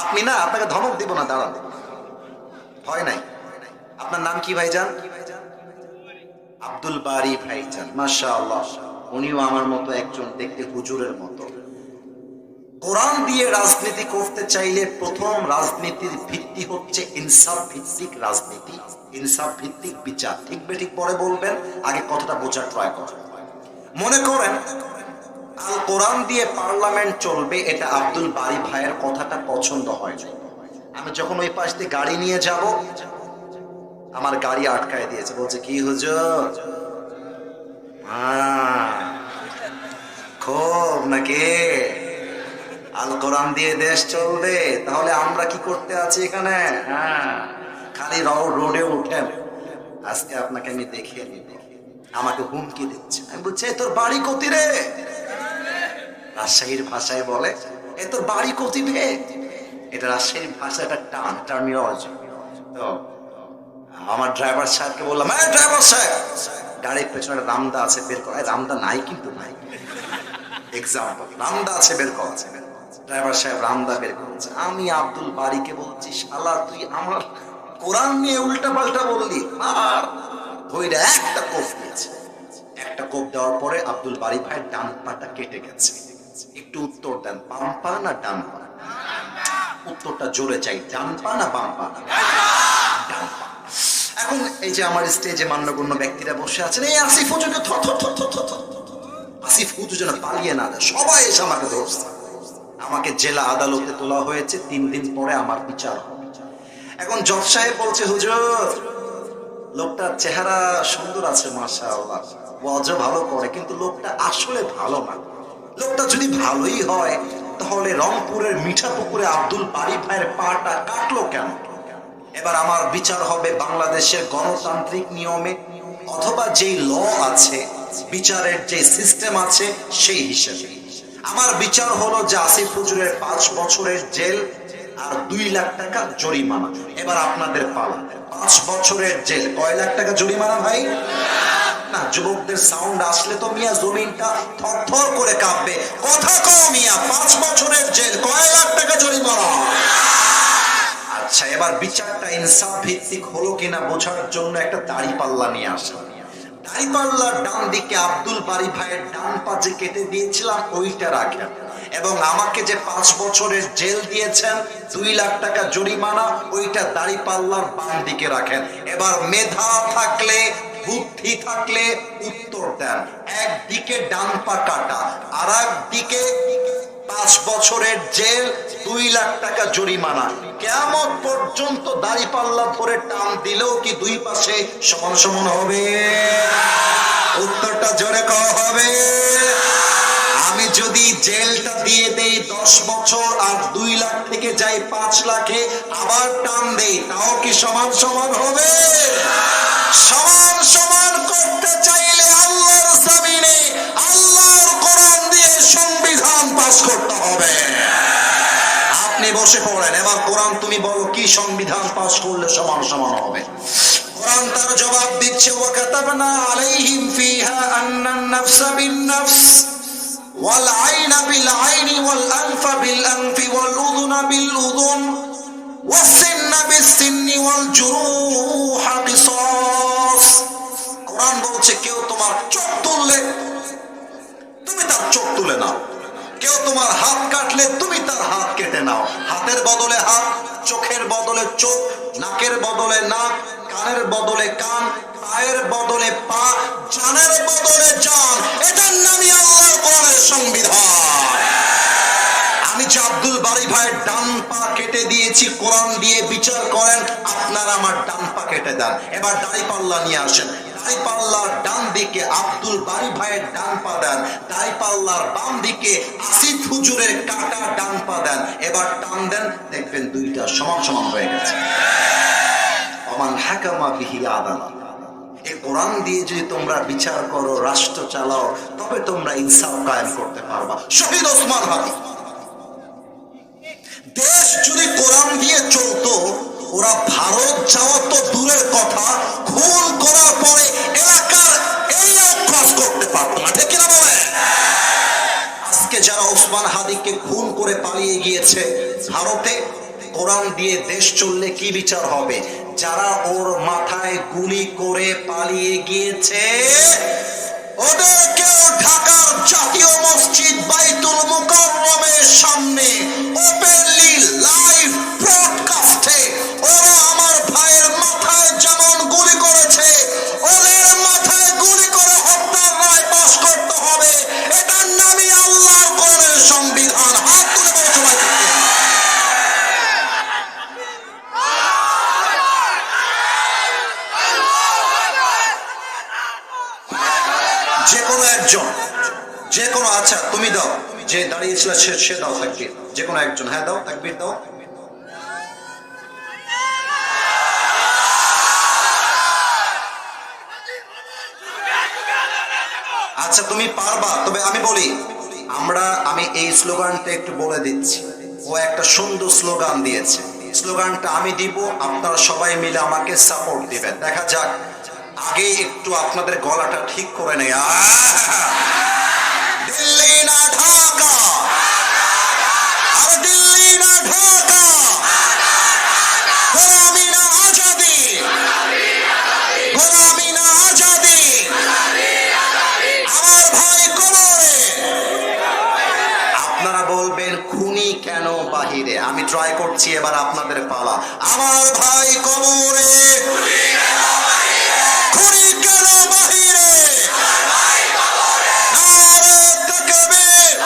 আপনি না, আপনাকে ধমক দিব না, দাঁড়ান, ভয় নাই। আপনার নাম কি ভাইজান? আব্দুল বারী ভাইজান, মাশাআল্লাহ। উনিও আমার মতো একজন, দেখতে হুজুরের মতো। কোরআন দিয়ে রাজনীতি করতে চাইলে প্রথম রাজনীতির ভিত্তি হচ্ছে ইনসাফ ভিত্তিক রাজনীতি, ইনসাফ ভিত্তিক বিচার। ঠিক বেঠিক পরে বলবেন, আগে কথাটা বোঝার ট্রাই করেন। মনে করেন আল কোরআন দিয়ে পার্লামেন্ট চলবে, এটা আব্দুল বারী ভাইয়ের কথাটা পছন্দ হয়। আমি যখন ওই পাশ দিয়ে গাড়ি নিয়ে যাব, আমার গাড়ি আটকায় দিয়েছে, বলছে কি হুজুর খুব নাকি আল কোরআন দিয়ে দেশ চলবে, তাহলে আমরা কি করতে আছি এখানে? খালি রোডে উঠেন, আজকে আপনাকে আমি দেখিয়ে নিব। আমাকে হুমকি দিচ্ছে। আমি বলছি তোর বাড়ি কোথায় রে? রাজশাহীর ভাষায় বলে এ তোর বাড়ি কোথায় রে। এটা রাজশাহীর ভাষা, একটা টার্মিনোলজি। তো আমার ড্রাইভার সাহেবকে বললাম, ড্রাইভার সাহেব গাড়ির পেছনে রামদা আছে, বের করা। রামদা নাই কিন্তু ভাই, এক্সাম্পল, রামদা আছে, বের করা আছে। ড্রাইভার সাহেব রামদা বের করেছে। আমি আব্দুল বারীকে বলছি, শালা তুই আমার কোরআন নিয়ে উল্টা পাল্টা বললি। আর ওইটা একটা কোপ দিয়েছে। একটা কোপ দেওয়ার পরে আব্দুল বারী ভাই ডান পাটা কেটে গেছে। একটু উত্তর দেন, বাম পা না ডান পা? উত্তরটা জোরে চাই, ডান পা না বাম পা? ডান পা। এখন এই যে আমার স্টেজে মান্যগণ্য ব্যক্তিরা বসে আছেন, এই আসিফ হুজুরকে আসিফ হুজুর যেন পালিয়ে না যায়, সবাই এসে আমাকে ধরছে। আমাকে জেলা আদালতে তোলা হয়েছে, 3 দিন পরে আমার বিচার হবে। এখন জজ সাহেব বলছে, হুজুর লোকটার চেহারা সুন্দর আছে, মাশাআল্লাহ, ওয়াজও ভালো করে, কিন্তু লোকটা আসলে ভালো না। লোকটা যদি ভালোই হয় তাহলে রংপুরের মিঠাপুকুরে আব্দুল বারী ভাইয়ের পাটা কাটলো কেন? এবার আমার বিচার হবে বাংলাদেশের গণতান্ত্রিক নিয়মে, অথবা যেই ল আছে, বিচারের যে সিস্টেম আছে সেই হিসেবে আমার বিচার হলো যে আসিফ হুজুরের 5 বছরের জেল আর 2 লাখ টাকা জরিমানা। এবার আপনাদের পালা। 5 বছরের জেল, কয় লাখ টাকা জরিমানা ভাই? না, যুবকদের সাউন্ড আসলে তো মিয়া জমিনটা থরথর করে কাঁপবে। কথা কও মিয়া, 5 বছরের জেল, কয় লাখ টাকা জরিমানা? আচ্ছা, এবার বিচারটা ইনসাফ ভিত্তিক হলো কিনা বোঝার জন্য একটা দাড়িপাল্লা নিয়ে আসা। দাড়িপাল্লার ডান দিকে আব্দুল বারী ভাইয়ের ডান পা যে কেটে দিয়েছিলাম ওইটা রাখেন, এবং আমাকে যে 5 বছরের জেল দিয়েছেন, 2 লাখ টাকা জরিমানা, ওইটা দাড়িপাল্লার বাম দিকে রাখেন। এবার মেধা থাকলে, বুদ্ধি থাকলে উত্তর দেন। একদিকে ডান পা কাটা, আর একদিকে 5 বছরের জেল, 2 লাখ টাকা জরিমানা। কিয়ামত পর্যন্ত দাড়িপাল্লা ধরে টান দিলেও কি দুই পাশে সমান সমান হবে? উত্তরটা জোরে কওয়া হবে। আমি যদি জেলটা দিয়ে দেই 10 বছর আর 2 লাখ থেকে যাই 5 লাখে, আবার টান দেই, তাও কি সমান সমান হবে? সমান সমান করতে চাইলে আল্লাহর জমিনে আল্লাহর কোরআন দিয়ে সংবিধান পাস করতে হবে। আপনি বসে পড়েন, এবার কোরআন তুমি বলো কি সংবিধান পাস করলে সমান সমান হবে? কোরআন তার জবাব দিচ্ছে, ওয়া কাতাবনা আলাইহিম ফিহা আন্নান নাফসা বিন-নাফস ওয়াল আইনা বিল-আইনি ওয়াল আনফা বিল-আনফি ওয়াল উযুনা বিল-উযুন ওয়াস সিন্না বিস-সিন্নি ওয়াল জুরুহা কিসাস। কোরআন বলছে কেউ তোমার চোখ তুললে তুমি তার চোখ তুলে নাও, কেউ তোমার হাত কাটলে তুমি তার হাত কেটে নাও। হাতের বদলে হাত, চোখের বদলে চোখ, নাকের বদলে নাক, কানের বদলে কান, পায়ের বদলে পা, জানের বদলে জান। এটার নামই আল্লাহর কোরআনের সংবিধান। আমি যে আব্দুল বারী ভাইয়ের ডান পা কেটে দিয়েছি, কোরআন দিয়ে বিচার করেন, আপনারা আমার ডান পা কেটে দেন। এবার দাড়িপাল্লা নিয়ে আসেন। দাড়িপাল্লার ডান দিকে আব্দুল বারী ভাইয়ের ডান পা দেন, দাড়িপাল্লার বাম দিকে আসিফ হুজুরের কাটা ডান পা দেন। এবার টান দেন, দেখবেন দুইটা সমান সমান হয়ে গেছে। ওমান হাকামা বিহি আদালা। এই কোরআন দিয়ে যদি তোমরা বিচার করো, রাষ্ট্র চালাও, তবে তোমরা ইনসাফ কায়েম করতে পারবা। শহীদ ওসমান হাদি। দেশ যদি কোরআন দিয়ে চলতো, ওরা ভারত যাওয়া তো দূরের কথা, খুন করার পরে এলাকার এই অভ্যাস করতে পারতো না। ঠিক কিনা বলে? আজকে যারা ওসমান হাদিকে খুন করে পালিয়ে গিয়েছে ভারতে, কোরআন দিয়ে দেশ চললে কি বিচার হবে? যারা ওর মাথায় গুলি করে পালিয়ে গিয়েছে, ওদেরকেও ঢাকার জাতীয় মসজিদ বাইতুল মুকাররমের সামনে ওপেনলি লাইভ ব্রডকাস্টে ওরা আমার ভাইয়ের মাথায় যেমন গুলি করেছে, ওদের মাথায় গুলি করে হত্যার রায় পাস করতে হবে। এটার নামই আল্লাহর কোরআনের সংবিধান। হাত তুলে বলে সবাই যে কোনো একজন, যে কোনো, আচ্ছা তুমি দাও, যে দাঁড়িয়েছিল সে দাও তাকবীর, যে কোনো একজন, হ্যাঁ দাও তাকবীর দাও। আচ্ছা তুমি পারবা, তবে আমি বলি, আমি এই স্লোগানটা একটু বলে দিচ্ছি। ও একটা সুন্দর স্লোগান দিয়েছে, স্লোগানটা আমি দিব, আপনারা সবাই মিলে আমাকে সাপোর্ট দিবেন। দেখা যাক, আগে একটু আপনাদের গলাটা ঠিক করে নেই। দিল্লি না ঢাকা, আর দিল্লি না ঢাকা, গোলামি না আজাদি, গোলামি না আজাদি, আমার ভাই কোমরে। আপনারা বলবেন খুনি কেন বাহিরে? আমি ট্রাই করছি, এবার আপনাদের পালা। আমার ভাই কোমরে, খুনি কেন বাহিরে? নারে তাকবীর,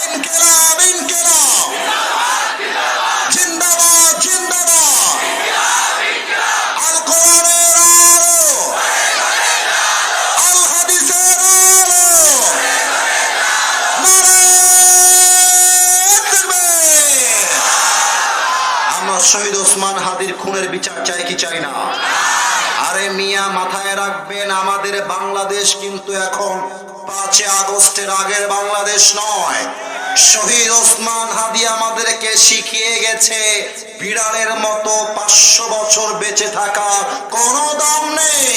ইনকিলাব ইনকিলাব, জিন্দাবাদ জিন্দাবাদ, আল কোরআনের আলো, আল হাদিসের আলো, নারে তাকবীর। আমরা শহীদ ওসমান হাদির খুনের বিচার চাই কি চাই না? আরে মিয়া, মাথায় রাখবেন, আমাদের বাংলাদেশ কিন্তু এখন 5 আগস্টের আগের বাংলাদেশ নয়। শহীদ ওসমান হাদি আমাদেরকে শিখিয়ে গেছে, বিড়ালের মতো 500 বছর বেঁচে থাকা কোনো দাম নেই,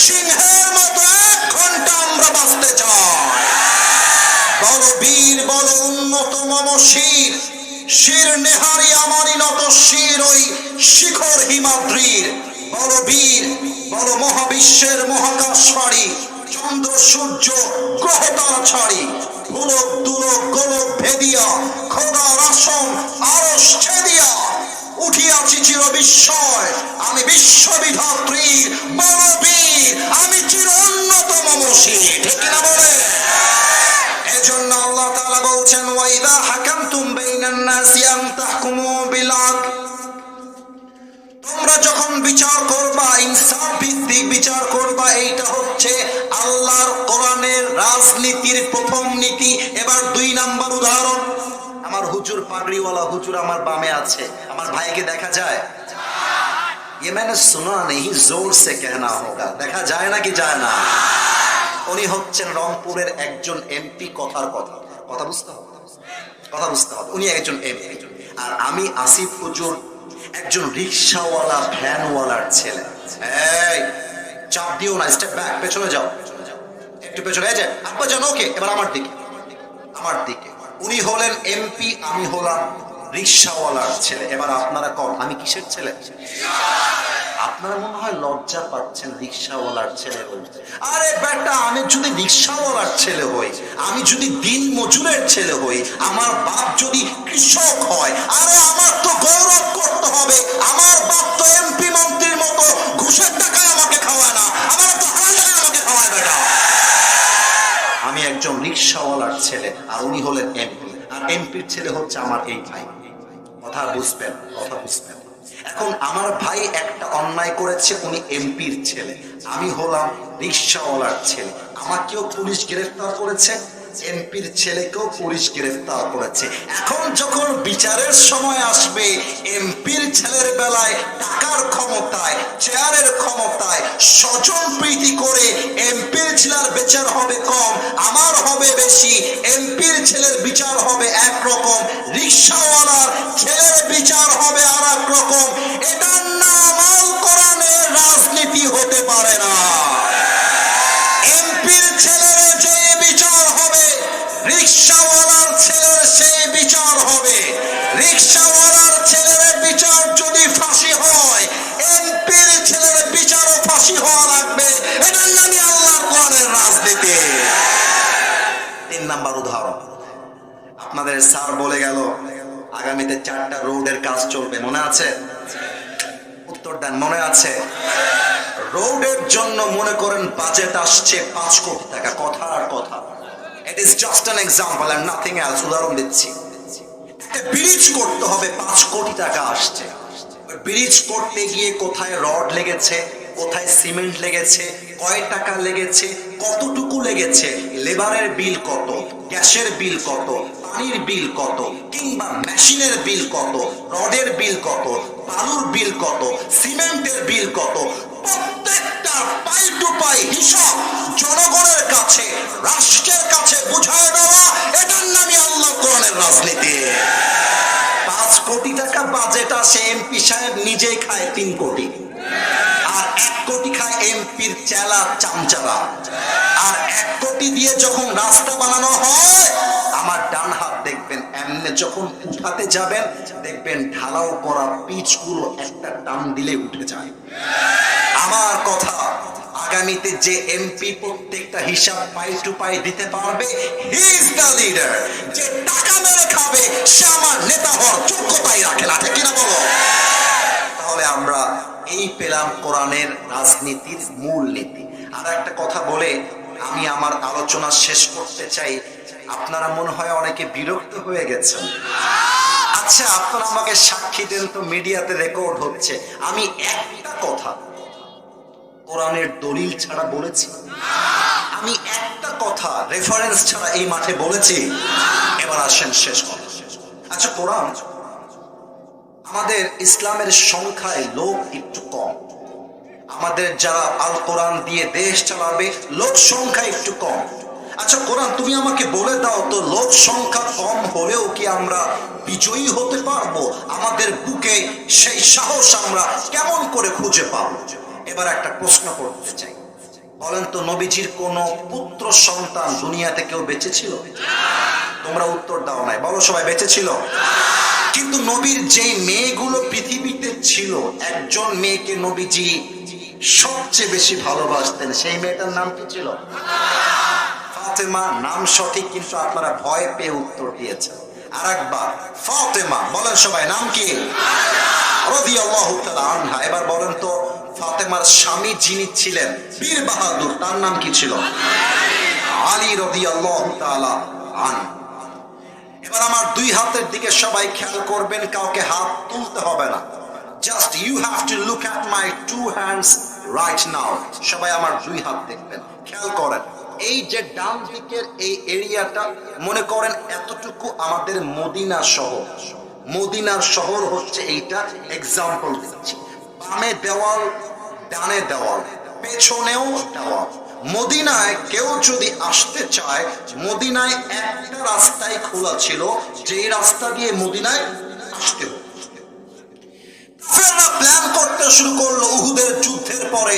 সিংহের মতো 1 ঘন্টা আমরা বাঁচতে চাই। বলো বীর, বলো উন্নত মমশির, শির নেহারি আমারই নত শির ওই শিখর হিমাদ্রির। বলো বীর, বলো মহাবিশ্বের মহাকাশ ফাড়ি, চন্দ্র সূর্য গ্রহ তারা ছাড়ি, ধুলক দুলক গোলক ভেদিয়া, খোদার আসন আরশ ছেদিয়া, উঠিয়াছি চির বিস্ময় আমি বিশ্ববিধাত্রীর। বলো বীর, আমি চির উন্নত মমশির। ঠিক কিনা বলে? এজন্য আল্লাহ তাআলা বলছেন, ওয়াইদা হাকামতুম বাইনান নাসি আন তাহকুমু বিল আদল, তোমরা যখন বিচার করবা ইনসাফ ভিত্তিক বিচার করবা। এইটা হচ্ছে আল্লাহর কোরআনের রাজনীতির প্রথম নীতি। এবার 2 নাম্বার উদাহরণ। আমার হুজুর, পাগড়িওয়ালা হুজুর আমার বামে আছে, আমার ভাইকে দেখা যায়? ये मैंने सुना नहीं, जोर से कहना होगा। দেখা যায় নাকি যায় না? উনি হচ্ছেন রংপুরের একজন এমপি। কথার কথা, কথা বুঝতে হবে, কথা বুঝতে হবে। উনি একজন এমপি, আর আমি আসিফ হুজুর একজন রিক্সাওয়ালা, ভ্যানওয়ালার ছেলে। এই চাপ দিও না, স্টেপ ব্যাক, পেছনে যাও, একটু পেছনে। এই যে আব্বা জানো, ওকে, এবার আমার দিকে, আমার দিকে। উনি হলেন এমপি, আমি হলাম রিক্সাওয়ালার ছেলে। এবার আপনারা কম, আমি কিসের ছেলে? আপনারা মনে হয় লজ্জা পাচ্ছেন রিক্সাওয়ালার ছেলে বলতে। আরে বেটা, আমি যদি রিক্সাওয়ালার ছেলে হই, আমি যদি দিন মজুরের ছেলে হই, আমার বাপ যদি কৃষক হয়, আরে আমার তো গৌরব করতে হবে। আমার বাপ তো এমপি মন্ত্রীর মতো ঘুষের টাকায় আমাকে খাওয়ায় না, আমার তো হারাম টাকায় আমাকে খাওয়ায় বেটা। আমি একজন রিক্সাওয়ালার ছেলে, আর উনি হলেন এমপি, আর এমপির ছেলে হচ্ছে আমার এই ভাই। কথা বুঝবেন, কথা বুঝবেন। এখন আমার ভাই একটা অন্যায় করেছে, উনি এমপির ছেলে, আমি হলাম রিক্সাওয়ালার ছেলে। আমাকেও পুলিশ গ্রেফতার করেছে, এমপির ছেলেকেও পুলিশ গ্রেফতার করেছে। এখন যখন বিচারের সময় আসবে, এমপির ছেলের বেলায় টাকার ক্ষমতায়, চেয়ারের ক্ষমতায় স্বজন প্রীতি করে এমপির ছেলের বিচার হবে কম, আমার হবে বেশি। এমপির ছেলের বিচার হবে একরকম, রিক্সাওয়ালার ছেলের বিচার হবে আর এক রকম। এটার নাম আল কোরআনের রাজনীতি হতে পারে না। এমপির ছেলের যে বিচার হবে, রিক্সাওয়ালার ছেলের সেই বিচার হবে। রিক্সাওয়ালার ছেলের বিচার যদি ফাঁসি হয়, এমপির ছেলের বিচারও ফাঁসি হওয়া লাগবে। এটার নামই আল্লাহর কোরআনের রাজনীতি। 3 নাম্বার উদাহরণ। আপনাদের স্যার বলে গেল আগামীতে 4টা রোডের কাজ চলবে, মনে আছে? উত্তর দেন, মনে আছে? রোডের জন্য মনে করেন বাজেট আসছে 5 কোটি টাকা। কথা আর কথা, it is just an example and nothing else. উদাহরণ দিচ্ছি, একটা ব্রিজ করতে হবে, 5 কোটি টাকা আসছে। ব্রিজ করতে গিয়ে কোথায় রড লেগেছে, কোথায় সিমেন্ট লেগেছে, কয় টাকা লেগেছে, কতটুকু লেগেছে, লেবারের বিল কত, গ্যাসের বিল কত, পানির বিল কত, কিংবা মেশিনের বিল কত, রডের বিল কত, বালুর বিল কত, সিমেন্টের বিল কত, প্রত্যেকটা পাই টু পাই হিসাব জনগণের কাছে, রাষ্ট্রের কাছে বুঝায় দেওয়া। এটার নামই আল্লাহ কোরআনের রাজনীতি। 5 কোটি টাকা বাজেট আসে, এমপি সাহেব নিজেই খায় 3 কোটি, আর 1 কোটি খায় এমপির চেলা চামচারা। আর 1 কোটি দিয়ে যখন রাস্তা বানানো হয়, আমার ডান হাত দেখবেন, এমনি যখন উঠাতে যাবেন দেখবেন ঢালাও করা পিচগুলো একটা টান দিলে উঠে যায়। আমার কথা, আগামীতে যে এমপি প্রত্যেকটা হিসাব পাই টু পাই দিতে পারবে, হি ইজ দ্য লিডার। যে টাকা মেরে খাবে, সে আমার নেতা হওয়ার যোগ্যতাই রাখে না। ঠিক কিনা বলো? তাহলে আমরা এই পেলাম কোরআনের রাজনীতির মূল নীতি। আর একটা কথা বলে আমি আমার আলোচনা শেষ করতে চাই। আপনারা মনে হয় অনেকে বিরক্ত হয়ে গেছেন। আচ্ছা, আপনারা আমাকে সাক্ষী দেন তো, মিডিয়াতে রেকর্ড হচ্ছে, আমি একটা কথা কোরআনের দলিল ছাড়া বলেছি? আমি একটা কথা রেফারেন্স ছাড়া এই মাঠে বলেছি? এবার আসেন শেষ কথা। আচ্ছা, কোরআন, আমাদের ইসলামের সংখ্যায় লোক একটু কম, আমাদের যারা আল কোরআন দিয়ে দেশ চালাবে লোক সংখ্যা একটু কম। আচ্ছা কোরআন তুমি আমাকে বলে দাও তো, লোক সংখ্যা কম হলেও কি আমরা বিজয়ী হতে পারবো? আমাদের বুকে সেই সাহস আমরা কেমন করে খুঁজে পাবো? এবার একটা প্রশ্ন করতে চাই, বলেন তো নবীজির কোন পুত্র সন্তান দুনিয়াতে কেউ বেঁচে ছিল? তোমরা উত্তর দাও নাই, বলো সবাই বেঁচে ছিল। কিন্তু নবীর যেই মেয়েগুলো পৃথিবীতে ছিল, একজন মেয়েকে নবীজি সবচেয়ে বেশি ভালোবাসতেন, সেই মেয়েটার নাম কি ছিল? ফাতেমা। নাম সঠিক, কিন্তু আপনারা ভয় পেয়ে উত্তর দিয়েছেন। আরেকবার, ফাতেমা বলেন সবাই, নাম কি? রাদিয়াল্লাহু তাআলা আনহা। এবার বলেন তো ফাতেমার স্বামী যিনি ছিলেন বীর বাহাদুর, তার নাম কি ছিল? আলী রাদিয়াল্লাহু তাআলা আনহু। এবার আমার দুই হাতের দিকে সবাই খেয়াল করবেন, কাউকে হাত তুলতে হবে না। Just you have to look at my two hands right now. সবাই আমার দুই হাত দেখবেন, খেয়াল করেন। এই যে ডান দিকের এই এরিয়াটা, মনে করেন এতটুকু আমাদের মদিনা শহর। মদিনার শহর হচ্ছে এইটা, এক্সাম্পল দিচ্ছি। বামে দেওয়াল, ডানে দেওয়াল, পেছনেও দেওয়াল। মদিনায় কেউ যদি আসতে চায়, মদিনায় একটা রাস্তায় খোলা ছিল, যেই রাস্তা দিয়ে মদিনায় আসতে হবে। প্ল্যান করতে শুরু করলো উহুদের যুদ্ধের পরে,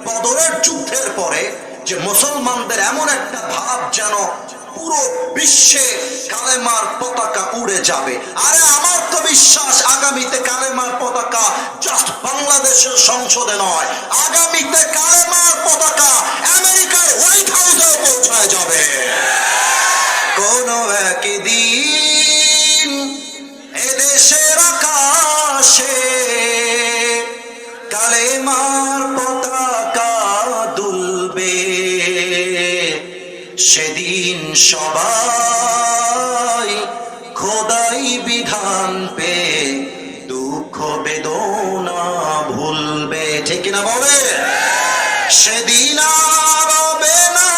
বদরের যুদ্ধের পরে, যে মুসলমানদের এমন একটা ভাব যেন পুরো বিশ্বে কালেমার পতাকা উড়ে যাবে। আরে আমার তো বিশ্বাস আগামীতে কালেমার পতাকা জাস্ট বাংলাদেশের সংসদে নয়, আগামীতে কালেমার পতাকা আমেরিকার হোয়াইট হাউসে পৌঁছায় যাবে। কোন একদিন এদেশের আকাশে কালেমার পতাকা দুলবে, সেদিন সবাই খোদাই বিধান পে দুঃখ বেদনা ভুলবে। ঠিক কিনা বলে? সেদিন আর হবে না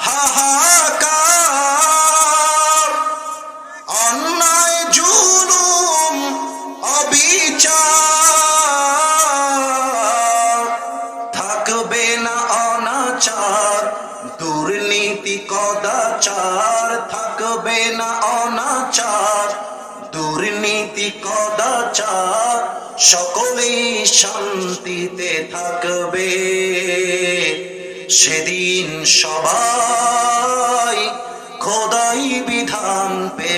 হাহাকার, অন্যায় জুলুম অবিচার, থাকবে না অনাচার দুর্নীতি কদাচার, থাকবে না অনাচার দুর্নীতি কদাচার, সকলেই শান্তিতে থাকবে, সেদিন সবাই খোদাই বিধান পে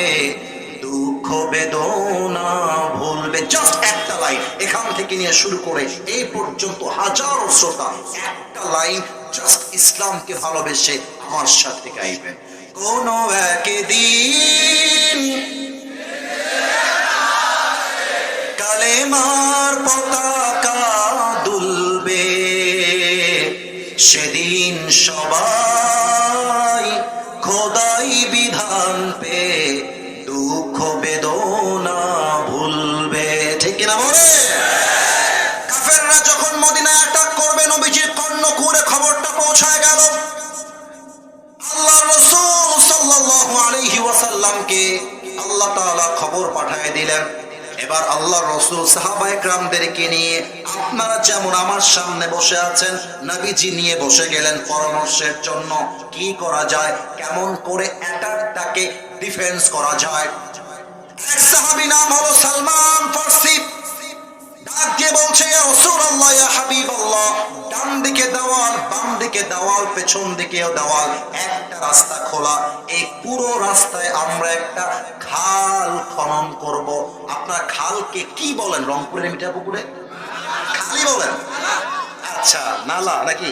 দুঃখ বেদনা ভুলবে। জাস্ট একটা লাইন এখান থেকে নিয়ে শুরু করে এই পর্যন্ত হাজারো শ্রোতা একটা লাইন জাস্ট ইসলামকে ভালোবেসে আমার সাথে গাইবেন। কোন একদিন কালেমার পতাকা দুলবে, সেদিন সবাই খোদাই বিধান পে দুঃখ বেদনা ভুলবে। ঠিক কিনা বলে? কাফেররা যখন মদিনায় অ্যাটাক করবে, নবীজির কর্ণকুরে খবরটা পৌঁছায় গেল। আল্লাহ রাসূল সাল্লাল্লাহু আলাইহি ওয়াসাল্লামকে আল্লাহ তাআলা খবর পাঠিয়ে দিলেন। এবার আল্লাহ রাসূল সাহাবায়ে কেরামদেরকে নিয়ে, আপনারা যেমন আমার সামনে বসে আছেন, নবীজি নিয়ে বসে গেলেন পরামর্শের জন্য। কি করা যায়, কেমন করে অ্যাটাকটাকে ডিফেন্স করা যায়। এক সাহাবী নাম হলো সালমান ফারসি, ডাক দিয়ে বলছে, ইয়া রাসূলুল্লাহ, ইয়া হাবিবাল্লাহ, ডান দিকে দেওয়াল, বাম দিকে দেওয়াল, পেছন দিকেও দেওয়াল, একটা রাস্তা খোলা। এই পুরো রাস্তায় আমরা একটা খাল খনন করব। আপনার খালকে কি বলেন? রংপুরের মিঠাপুকুরে খালি বলেন? আচ্ছা, নালা নাকি?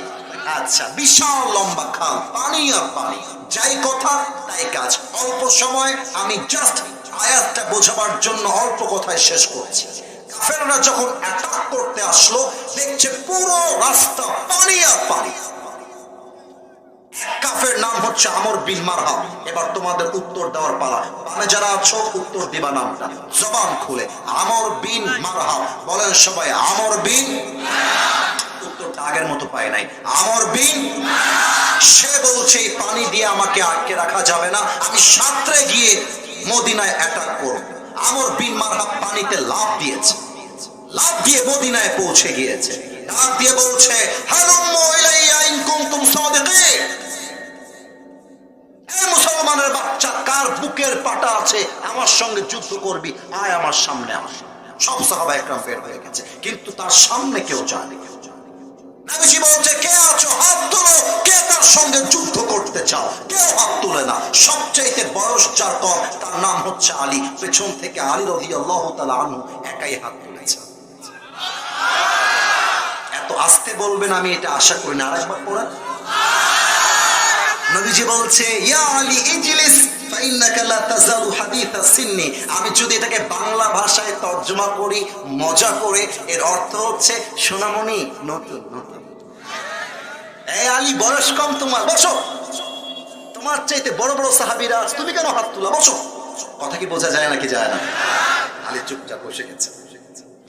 আচ্ছা, বিশাল লম্বা খাল, পানি আর পানি, যাই কথা তাই কাজ। অল্প সময় আমি জাস্ট আয়াতটা বোঝাবার জন্য অল্প কথায় শেষ করছি। কাফেররা যখন অ্যাটাক করতে আসলো, দেখছে পুরো রাস্তা পানি আর পানি। কাফের নাম হচ্ছে আমর বিন মারহাব। এবার তোমাদের উত্তর দেওয়ার পালা। বামে যারা আছো উত্তর দিবা নামটা জবান খুলে। আমর বিন মারহাব বলেন সবাই, আমর বিন। উত্তরটা আগের মতো পায় নাই। আমর বিন, সে বলছে এই পানি দিয়ে আমাকে আটকে রাখা যাবে না, আমি সাঁতরে গিয়ে মদিনায় অ্যাটাক করব। আমর বিন মারহাব পানিতে লাফ দিয়েছে, লাফ দিয়ে মদিনায় পৌঁছে গিয়েছে। ডাক দিয়ে বলছে, হালুম্মু ইলাইয়া ইন কুনতুম সাদিকিন। এই মুসলমানের বাচ্চা, কার বুকের পাটা আছে আমার সঙ্গে যুদ্ধ করবি, আয় আমার সামনে আস। সব সাহাবা একরাম বের হয়ে গেছে, কিন্তু তার সামনে কেউ যায়নি। নবীজি বলছে, কে আছো হাত তোলো, কে তার সঙ্গে যুদ্ধ করতে চাও? কেউ হাত তোলে না। সবচাইতে বয়স যার কম তার নাম হচ্ছে আলী। পেছন থেকে আলী রাদিয়াল্লাহু তাআলা আনহু একাই হাত তুলেছে। এত আস্তে বলবেন আমি এটা আশা করি না। আরেকবার পড়েন। নবীজি বলছে, ইয়া আলী ইজলিস ফাইন্নাকা লা তাযালু হাদিসা সিন্নি। আমি যদি এটাকে বাংলা ভাষায় তর্জমা করি মজা করে, এর অর্থ হচ্ছে, সোনামণি নতুন নতুন। এই আলী বয়স কম তোমার, বসো। তোমার চাইতে বড় বড় সাহাবীরা আছে, তুমি কেন হাত তোলা? বসো। কথা কি বোঝা যায় নাকি যায় না? আলী চুপচাপ বসে গেছে।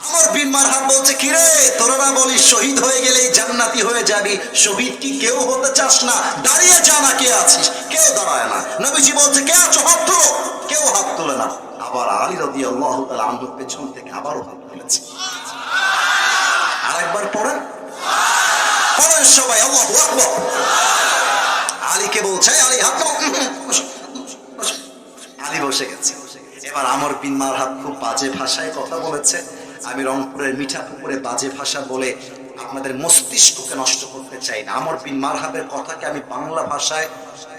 আমর বিন মারহাব বলছে, কিরে তোরা না বলিস শহীদ হয়ে গেলেই জান্নাতি হয়ে যাবি, শহীদ কি কেউ হতে চাস না? দাঁড়িয়ে যা না, কে আছিস? কেউ দাঁড়ায় না। নবীজি বলছে, কে আছো হাত তোলো, কেউ হাত তোলে না। আবার আলী রাদিয়াল্লাহু তাআলা আনহু পেছন থেকে আবারও হাত তুলেছে। আরেকবার পড়েন, পড়েন সবাই, আল্লাহু আকবার। আলীকে বলছে, আলী হাত নাও। আলী বসে গেছে। এবার আমর বিন মারহাব খুব বাজে ভাষায় কথা বলেছে। আমি রংপুরের মিঠাপুকুরে বাজে ভাষা বলে আপনাদের মস্তিষ্ককে নষ্ট করতে চাই না। আমর বিন মারহাবের কথাকে আমি বাংলা ভাষায়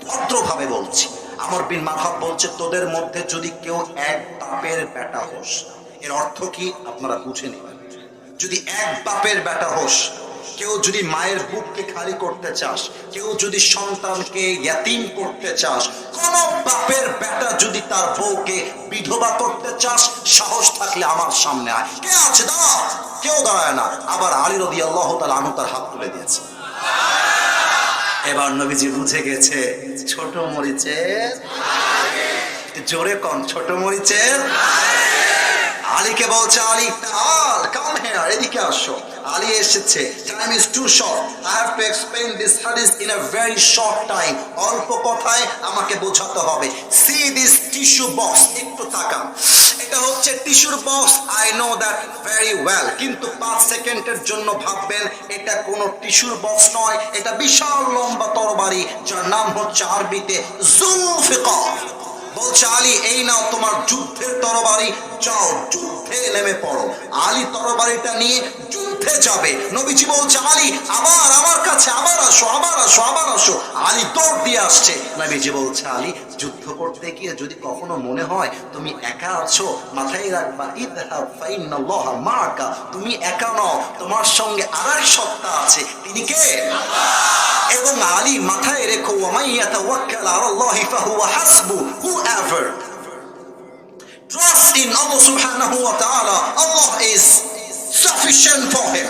ভদ্রভাবে বলছি। আমর বিন মারহাব বলছে, তোদের মধ্যে যদি কেউ এক বাপের বেটা হোস, এর অর্থ কি আপনারা বুঝে নেবেন। যদি এক বাপের বেটা হোস, কেউ যদি মায়ের বুককে খালি করতে চাস, কেউ যদি সন্তানকে ইয়াতিম করতে চাস, কোন বাপের বেটা যদি তার বউকে বিধবা করতে চাস, সাহস থাকলে আমার সামনে আয়। কে আছে দাঁড়া? কেউ দাঁড়ায় না। আবার আলী রাদিয়াল্লাহু তাআলা আনহু তার হাত তুলে দিয়েছে। এবার নবীজি বুঝে গেছে, ছোট মরিচের, জোরে কম, ছোট মরিচের। আলীকে বলছে, আলী কাম হিয়ার, এদিকে আসো। আলী এসেছে। Time is too short, I have to explain this hadith in a very short time. অল্প কথায় আমাকে বোঝাতে হবে। সি দিস টিস্যু বক্স, একটু তাকান। এটা হচ্ছে টিস্যুর box, I know that very well. কিন্তু 5 সেকেন্ডের জন্য ভাববেন এটা কোনো টিস্যুর বক্স নয়, এটা বিশাল লম্বা তরবারি, যার নাম হচ্ছে আরবিতে জুলফিকার। বলছে, আলী এই নাও তোমার যুদ্ধের তরবারি, যাও যুদ্ধে নেমে পড়ো। আলী তরবারিটা নিয়ে যুদ্ধে যাবে। নবীজি বলছে, আলী আবার আমার কাছে, আবার আসো, আবার আসো, আবার আসো। আলী দৌড় দিয়ে আসছে। নবীজি বলছে, আলী যুদ্ধ করতে গিয়ে যদি কখনো মনে হয় তুমি একা আছো, মাথায় রাখবা, ইযহাব ফাইন্নাল্লাহা মাআকা। তুমি একা নও, তোমার সঙ্গে আরেক সত্তা আছে। তিনি কে? এবং আলী মাথায় রেখো, ওয়ামান ইয়াতাওয়াক্কাল আলাল্লাহি ফাহুয়া হাসবু। Whoever trusts in Allah subhanahu wa ta'ala, Allah is sufficient for him.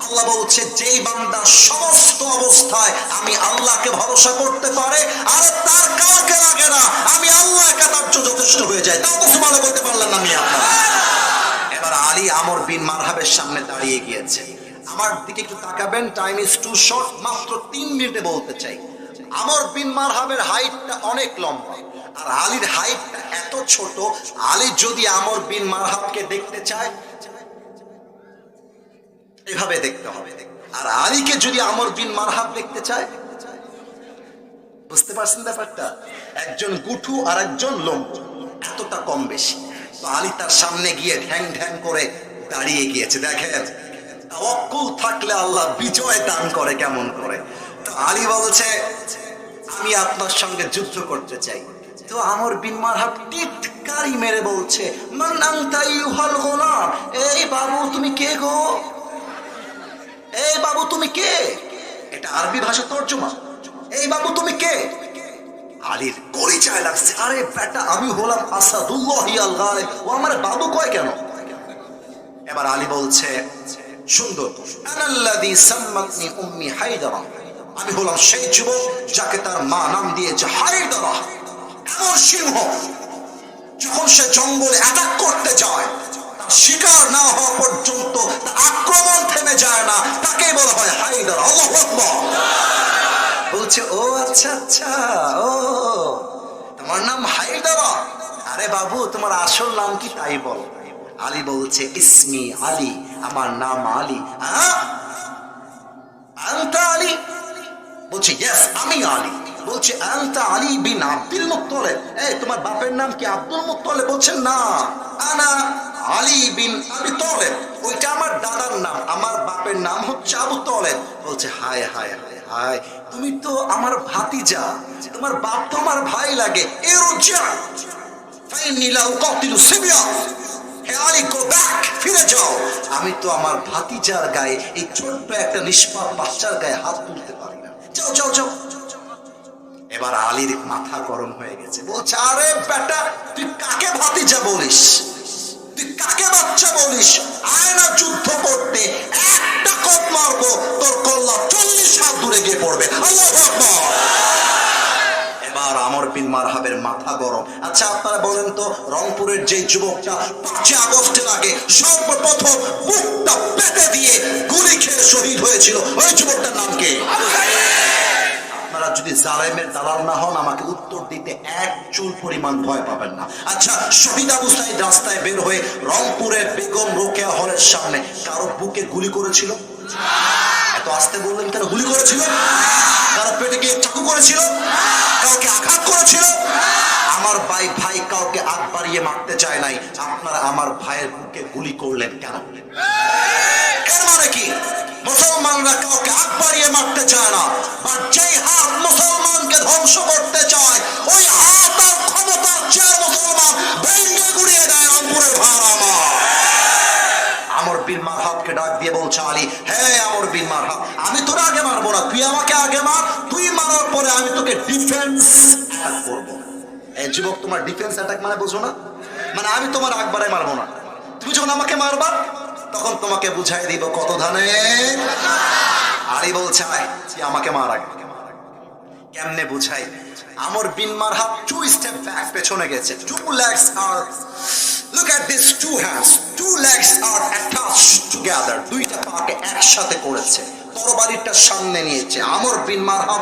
আল্লাহ বলছে, যেই বান্দা সমস্ত অবস্থায় আমি আল্লাহকে ভরসা করতে পারে আর তার কাউকে লাগে না, আমি আল্লাহ একা তার যথেষ্ট হয়ে যায়। তাও তো সুবহানাল্লাহ বলতে পারলেন না আমি আপনারা। এবার আলী আমর বিন মারহাবের সামনে দাঁড়িয়ে গিয়েছে। আমার দিকে একটু তাকাবেন, টাইম ইজ টু শর্ট, মাত্র 3 মিনিটে বলতে চাই। আমর বিন মারহাবের হাইটটা অনেক লম্বা আর আলীর হাইটটা এত ছোট। আলী যদি আমর বিন মারহাবকে দেখতে চায় এভাবে দেখতে হবে, আর আলীকে যদি আমর বিন মারহাব দেখতে চায়, বুঝতে পারছেন ব্যাপারটা? একজন গুঠু আর একজন লম্বু, এতটা কম বেশি। তো আলী তার সামনে গিয়ে ঢ্যাং ঢ্যাং করে দাঁড়িয়ে গিয়েছে। দেখেন, তাওয়াক্কুল থাকলে আল্লাহ বিজয় দান করে কেমন করে। তো আলী বলছে, আমি আপনার সঙ্গে যুদ্ধ করতে চাই। তো আমর বিন মারহাব টিটকারি মেরে বলছে, মান আনতা আইয়ুহাল গোলাম। এই বাবু তুমি কে গো? এই বাবু তুমি কে? এটা আরবি ভাষা তর্জমা। এই বাবু তুমি কে? আলীর পরিচয় লাগছে, আরে বেটা আমি হলাম আসাদুল্লাহি আল গালিব। ও আমার বাবু কয় কেন? এবার আলী বলছে, সুন্দর, আনাল্লাযী সাম্মাতনি উম্মি হায়দারা। আমি হলাম সেই যুবক যাকে তার মা নাম দিয়েছে হায়দারা। এমন সিংহ যখন সে জঙ্গলে অ্যাটাক করতে যায়, তার শিকার না হওয়া পর্যন্ত তার আক্রমণ থেমে যায় না, তাকেই বলা হয় হায়দারা। আল্লাহু আকবার। বলছে, ও আচ্ছা আচ্ছা, ও তোমার নাম হায়দারা। আরে বাবু তোমার আসল নাম কি তাই বল। আলী বলছে, ইসমি আলী, আমার নাম আলী। আনতা আলী? বলছে ইয়েস, আমি আলী। বলছে আনতা আলী বিন আব্দুল মুত্তালিব? এই তোমার বাপের নাম কি আব্দুল মুত্তালিব? বলছেন না, আনা আলী বিন আবি তালিব, ওইটা আমার দাদার নাম, আমার বাপের নাম হচ্ছে আবু তালিব। বলছে হায় হায় হায় হায়, তুমি তো আমার ভাতিজা, তোমার বাপ তো আমার ভাই লাগে। ইরজা ফাইন্নী লা উকাতিলু সিবিয়া, হে আলী গো ব্যাক, ফিরে যাও। আমি তো আমার ভাতিজার গায়ে, এই ছোট্ট একটা নিষ্পাপ বাচ্চার গায়ে হাত তুলতে পারি না, যাও যাও যাও। এবার আলীর মাথা গরম হয়ে গেছে। বলছে আরে বেটা, তুই কাকে ভাতিজা বলিস, তুই কাকে বাচ্চা বলিস? আয় না যুদ্ধ করতে, একটা কোপ মারবো, তোর কল্লা 40 হাত দূরে গিয়ে পড়বে। আল্লাহু আকবার। এবার আমর বিন মারহাবের মাথা গরম। আচ্ছা আপনারা বলেন তো, রংপুরের যে যুবকটা 5 আগস্টের আগে সর্বপ্রথম বুকটা পেতে দিয়ে গুলি খেয়ে শহীদ হয়েছিল, ওই যুবকটার নাম কি? আপনারা যদি জালেমের দালাল না হন, আমাকে উত্তর দিতে এক চুল পরিমাণ ভয় পাবেন না। আচ্ছা, শহীদ আবু সাঈদ রাস্তায় বের হয়ে রংপুরের বেগম রোকেয়া হলের সামনে কারো বুকে গুলি করেছিল? এত আস্তে বললেন কেন? গুলি করেছিল? কারো পেটে গিয়ে চাকু করেছিল? কাউকে আঘাত করেছিল? আমার ভাই কাউকে আগ বাড়িয়ে মারতে চায় নাই, আপনারা আমার ভাইয়ের বুকে গুলি করলেন কেন? এর মানে কি? মুসলমানরা কাউকে আগ বাড়িয়ে মারতে চায় না, আর যেই হাত মুসলমানকে ধ্বংস করতে চায়, ওই হাত আর ক্ষমতার চেয়ে মুসলমান ভেঙে গুড়িয়ে দেয়। রংপুরের ভাড়া আমার আমর বিন মারহাবকে ডাক দিয়ে বলছে আলী, হ্যাঁ আমর বিন মারহাব, আমি তোরা আগে মারবো না, তুই আমাকে আগে মার, তুই মারার পরে আমি তোকে ডিফেন্স অ্যাটাক করবো। এই যুবক, তোমার ডিফেন্স অ্যাটাক মানে বোঝো না? মানে আমি তোমার আকবারে মারবো না, তুমি যখন আমাকে মারবা তখন তোমাকে বুঝাই দিব কত ধানে। আলী বলছে আয়, তুই আমাকে মার আগে। কেমনে বুঝাই? আমর বিন মারহাব 2 স্টেপ ব্যাক, পেছনে গেছে। 2 legs are, look at these 2 hands, 2 legs are attached together, দুইটা পাকে একসাথে করেছে, তরবারিটা সামনে নিয়েছে। আমর বিন মারহাব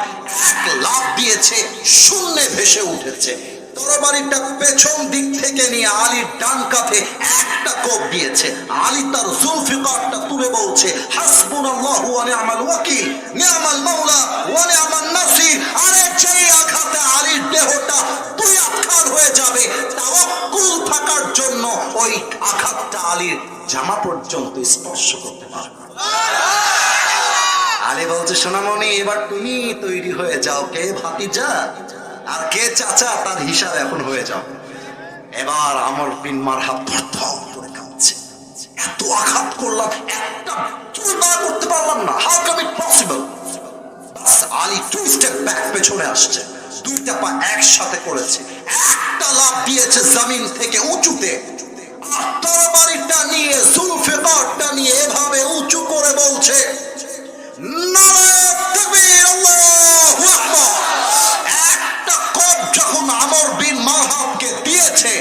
এক লাফ দিয়েছে, শূন্যে ভেসে উঠেছে। তরবারিটা পেছন দিক থেকে নিয়ে আলীর ডান কাঁধে একটা কোপ দিয়েছে। আলী তার জুলফিকারটা তুলে বলছে হাসবুনাল্লাহু ওয়া নি'মাল ওয়াকিল, নি'মাল মাওলা ওয়া নি'মান নাসির। আরে যেই আঘাতে আলীর দেহটা 2 আখান হয়ে যাবে, তাওয়াক্কুল থাকার জন্য ওই আঘাতটা আলীর জামা পর্যন্ত স্পর্শ করতে পারবে। আলী বলছে সোনামণি, এবার তুমি তৈরি হয়ে যাও, কে ভাতিজা আর কে চাচা তার হিসাব এখন হয়ে যাও। এবার আমর বিন মারহাব থরথর করে কাঁপছে, এত আঘাত করলাম, একটা চুল না করতে পারলাম না, হাউ কাম ইট পসিবল? বাস আলী 2 স্টেপ ব্যাক, পেছনে আসছে, দুইটা পা একসাথে করেছে, একটা লাফ দিয়েছে জমিন থেকে উঁচুতে, আর তরবারিটা নিয়ে, জুলফিকারটা নিয়ে এভাবে উঁচু করে বলছে নারায়ে তাকবীর, আল্লাহু আকবার। একটা কোপ যখন আমর বিন মারহাবকে দিয়েছে,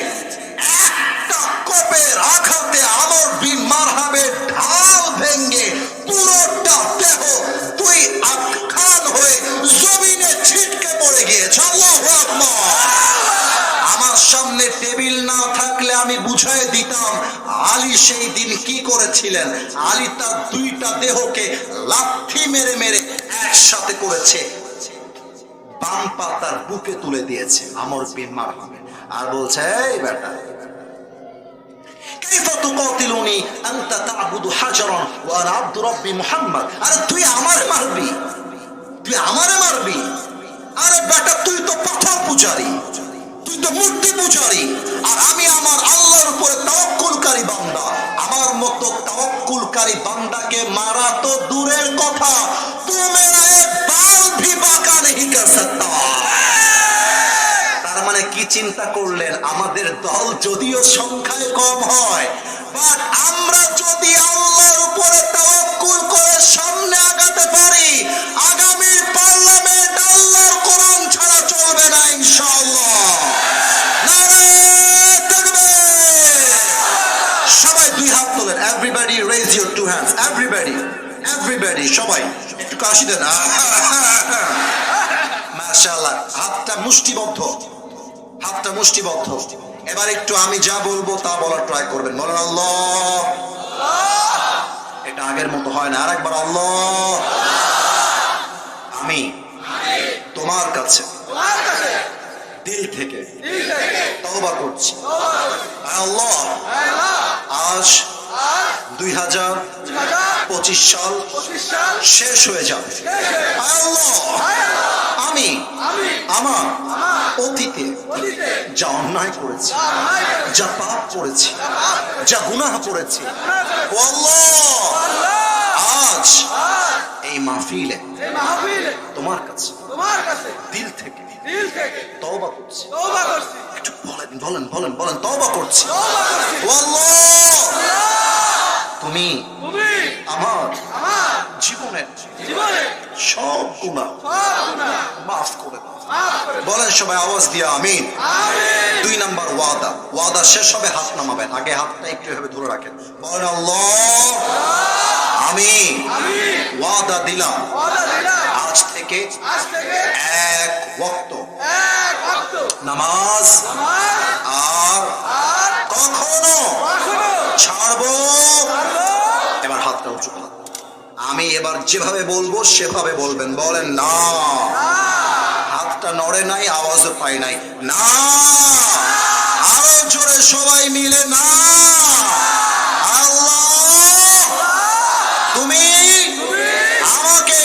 একটা কোপের আঘাতে আমর বিন মারহাবের ঢাল ভেঙে পুরোটা দেহ 2 আখান হয়ে জমিনে ছিটকে পড়ে গিয়েছে। আল্লাহু আকবার। আমার সামনে টেবিল না থাকলে আমি বুঝাই দিতাম আলী সেই দিন কি করেছিলেন। আলী তার 2টা দেহকে লাথি মেরে মেরে একসাথে করেছে, বাম পা তার বুকে তুলে দিয়েছে আমর বিন মারহাব, আর বলছে এই বেটা, কাইফা তুকাতিলুনি আনতা তা'বুদু হাজারান ওয়া আনা আবদু রাব্বি মুহাম্মদ। আরে তুই আমারে মারবি, তুই আমারে মারবি? আরে বেটা, তুই তো পাথর পূজারি, তুই তো মূর্তি পূজারি, আর আমি আমার আল্লাহর উপরে তাওয়াক্কুলকারী বান্দা। আমার মতো তাওয়াক্কুলকারী বান্দাকে মারা তো দূরের কথা, তু মেরা এক বাল ভি বাঁকা নেহি কর সকতা। তার মানে কি চিন্তা করলেন? আমাদের দল যদিও সংখ্যায় কম হয়, বাট আমরা যদি আল্লাহর উপরে তাওয়াক্কুল করে সামনে আগাতে পারি, আগামীর পার্লামেন্ট আল্লাহর কোরআন ছাড়া চলবে না ইনশাআল্লাহ। নারায়ে তাকবীর। সবাই 2 হাত তোলেন, everybody raise your 2 hands, everybody সবাই একটু কাশি দেন। মাশাআল্লাহ, হাতটা মুষ্টিবদ্ধ, হাতটা মুষ্টিবদ্ধ। এবার একটু আমি যা বলবো তা বলার ট্রাই করবেন। বলেন আল্লাহ। এটা আগের মতো হয় না, আরেকবার আল্লাহ। আমি তোমার কাছে দিল থেকে তওবা করছি আল্লাহ আজ 2025 সাল শেষ হয়ে যাবে আল্লাহ আমি আমার অতীতে যা অন্যায় করেছি যা পাপ করেছি যা গুনাহ করেছি ও আল্লাহ আজ এই মাহফিলে তোমার কাছে দিল থেকে তওবা করছি একটু বলেন বলেন বলেন বলেন তওবা করছি ও আল্লাহ তুমি আমার জীবনের সব গুনাহ মাফ করে দাও বলেন সবাই আওয়াজ দিয়ে আমিন 2 নাম্বার ওয়াদা শেষ হবে হাত নামাবেন আগে হাতটা একটু এভাবে ধরে রাখেন বলেন আল্লাহ আমি ওয়াদা দিলাম আজ থেকে এক ওয়াক্ত নামাজ আর কখনো ছাড়বো এবার হাতটা উঁচু করুন আমি এবার যেভাবে বলবো সেভাবে বলবেন বলেন না হাতটা নড়ে নাই আওয়াজও পাই নাই না আরো জোরে সবাই মিলে না আল্লাহ তুমি আমাকে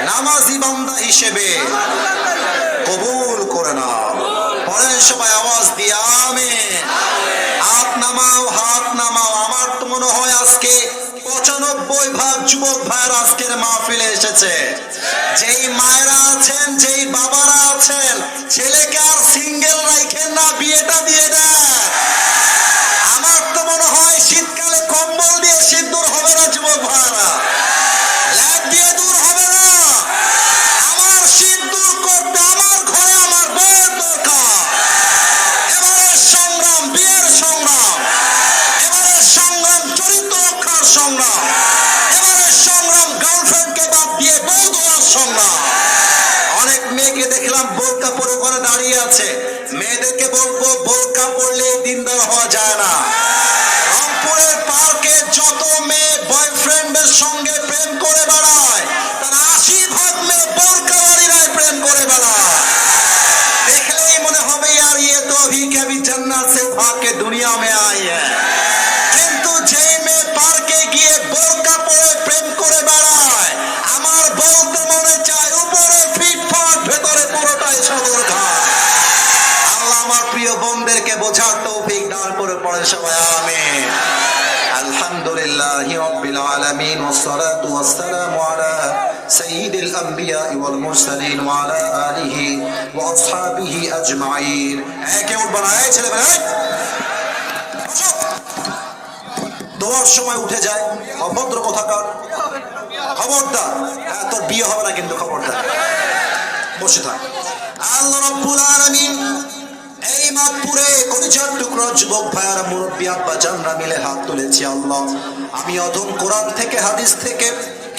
নামাজি বান্দা হিসেবে কবুল করে নাও পড়েন সবাই আওয়াজ দিয়ে আমিন হাত নামাও আমার তো মনে হয় আজকে 95% যুবক ভাইয়ের আজকের মাহফিলে এসেছে যেই মায়েরা আছেন যেই বাবারা আছেন ছেলেকে আর সিঙ্গেল রাখেন না বিয়েটা দিয়ে দেন আমার তো মনে হয় শীতকালে কম্বল দিয়ে শীত দূর হবে না যুবক ভাইয়েরা ল্যাব দিয়ে দূর হবে না আমার শীত দূর করতে আমার ঘরে আমার বউয়ের দরকার এবারের সংগ্রাম বিয়ের সংগ্রাম এবারের সংগ্রাম চরিত্র রক্ষার সংগ্রাম এবারের সংগ্রাম গার্লফ্রেন্ডকে বাদ দিয়ে বউ ধরার সংগ্রাম অনেক মেয়েকে দেখলাম বোরকা পরে করে দাঁড়িয়ে আছে মেয়েদেরকে বলবো বোরকা পরলে দিনদার হওয়া যায় না রংপুরের পার্কে যত মেয়ে বয়ফ্রেন্ডের সঙ্গে প্রেম করে বেড়ায় তার 80% মেয়ে বোরকাওয়ালিরাই প্রেম করে বেড়ায় देखले ही मने होबे यार ये तो अभी के अभी जन्नत से भाग के दुनिया में आई है किंतु যেই মেয়ে পার্কে গিয়ে বোরকা পরে প্রেম করে বেড়ায় আমার বলতে মনে চায় উপরে ফিটফাট ভেতরে পুরোটাই সদর ঘাট আল্লাহ আমার প্রিয় বোনদেরকে বোঝার তৌফিক দান করে পড়ে সবাই আমিন আলহামদুলিল্লাহি রাব্বিল আলামিন ওয়াসসালাতু ওয়াসসালামু আলা সাইয়্যিদিল আম্বিয়া ওয়াল মুরসালিন ওয়া আলা আলিহি ওয়া আসহাবিহি আজমাইন একে উঠ বানায় ছেলেমেয়ে দোয়ার সময় উঠে যায় অভদ্র কথাকার খবরদার তোর বিয়ে হবে না কিন্তু খবরদার বসে থাক আল্লাহ রাব্বুল আলামিন এই মাহপুরে কলিজার টুকরো যুবক ভাইয়ারা মুরব্বি আব্বা জানরা মিলে হাত তুলেছি আল্লাহ আমি অধম কোরআন থেকে হাদিস থেকে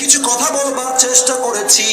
কিছু কথা বলবার চেষ্টা করেছি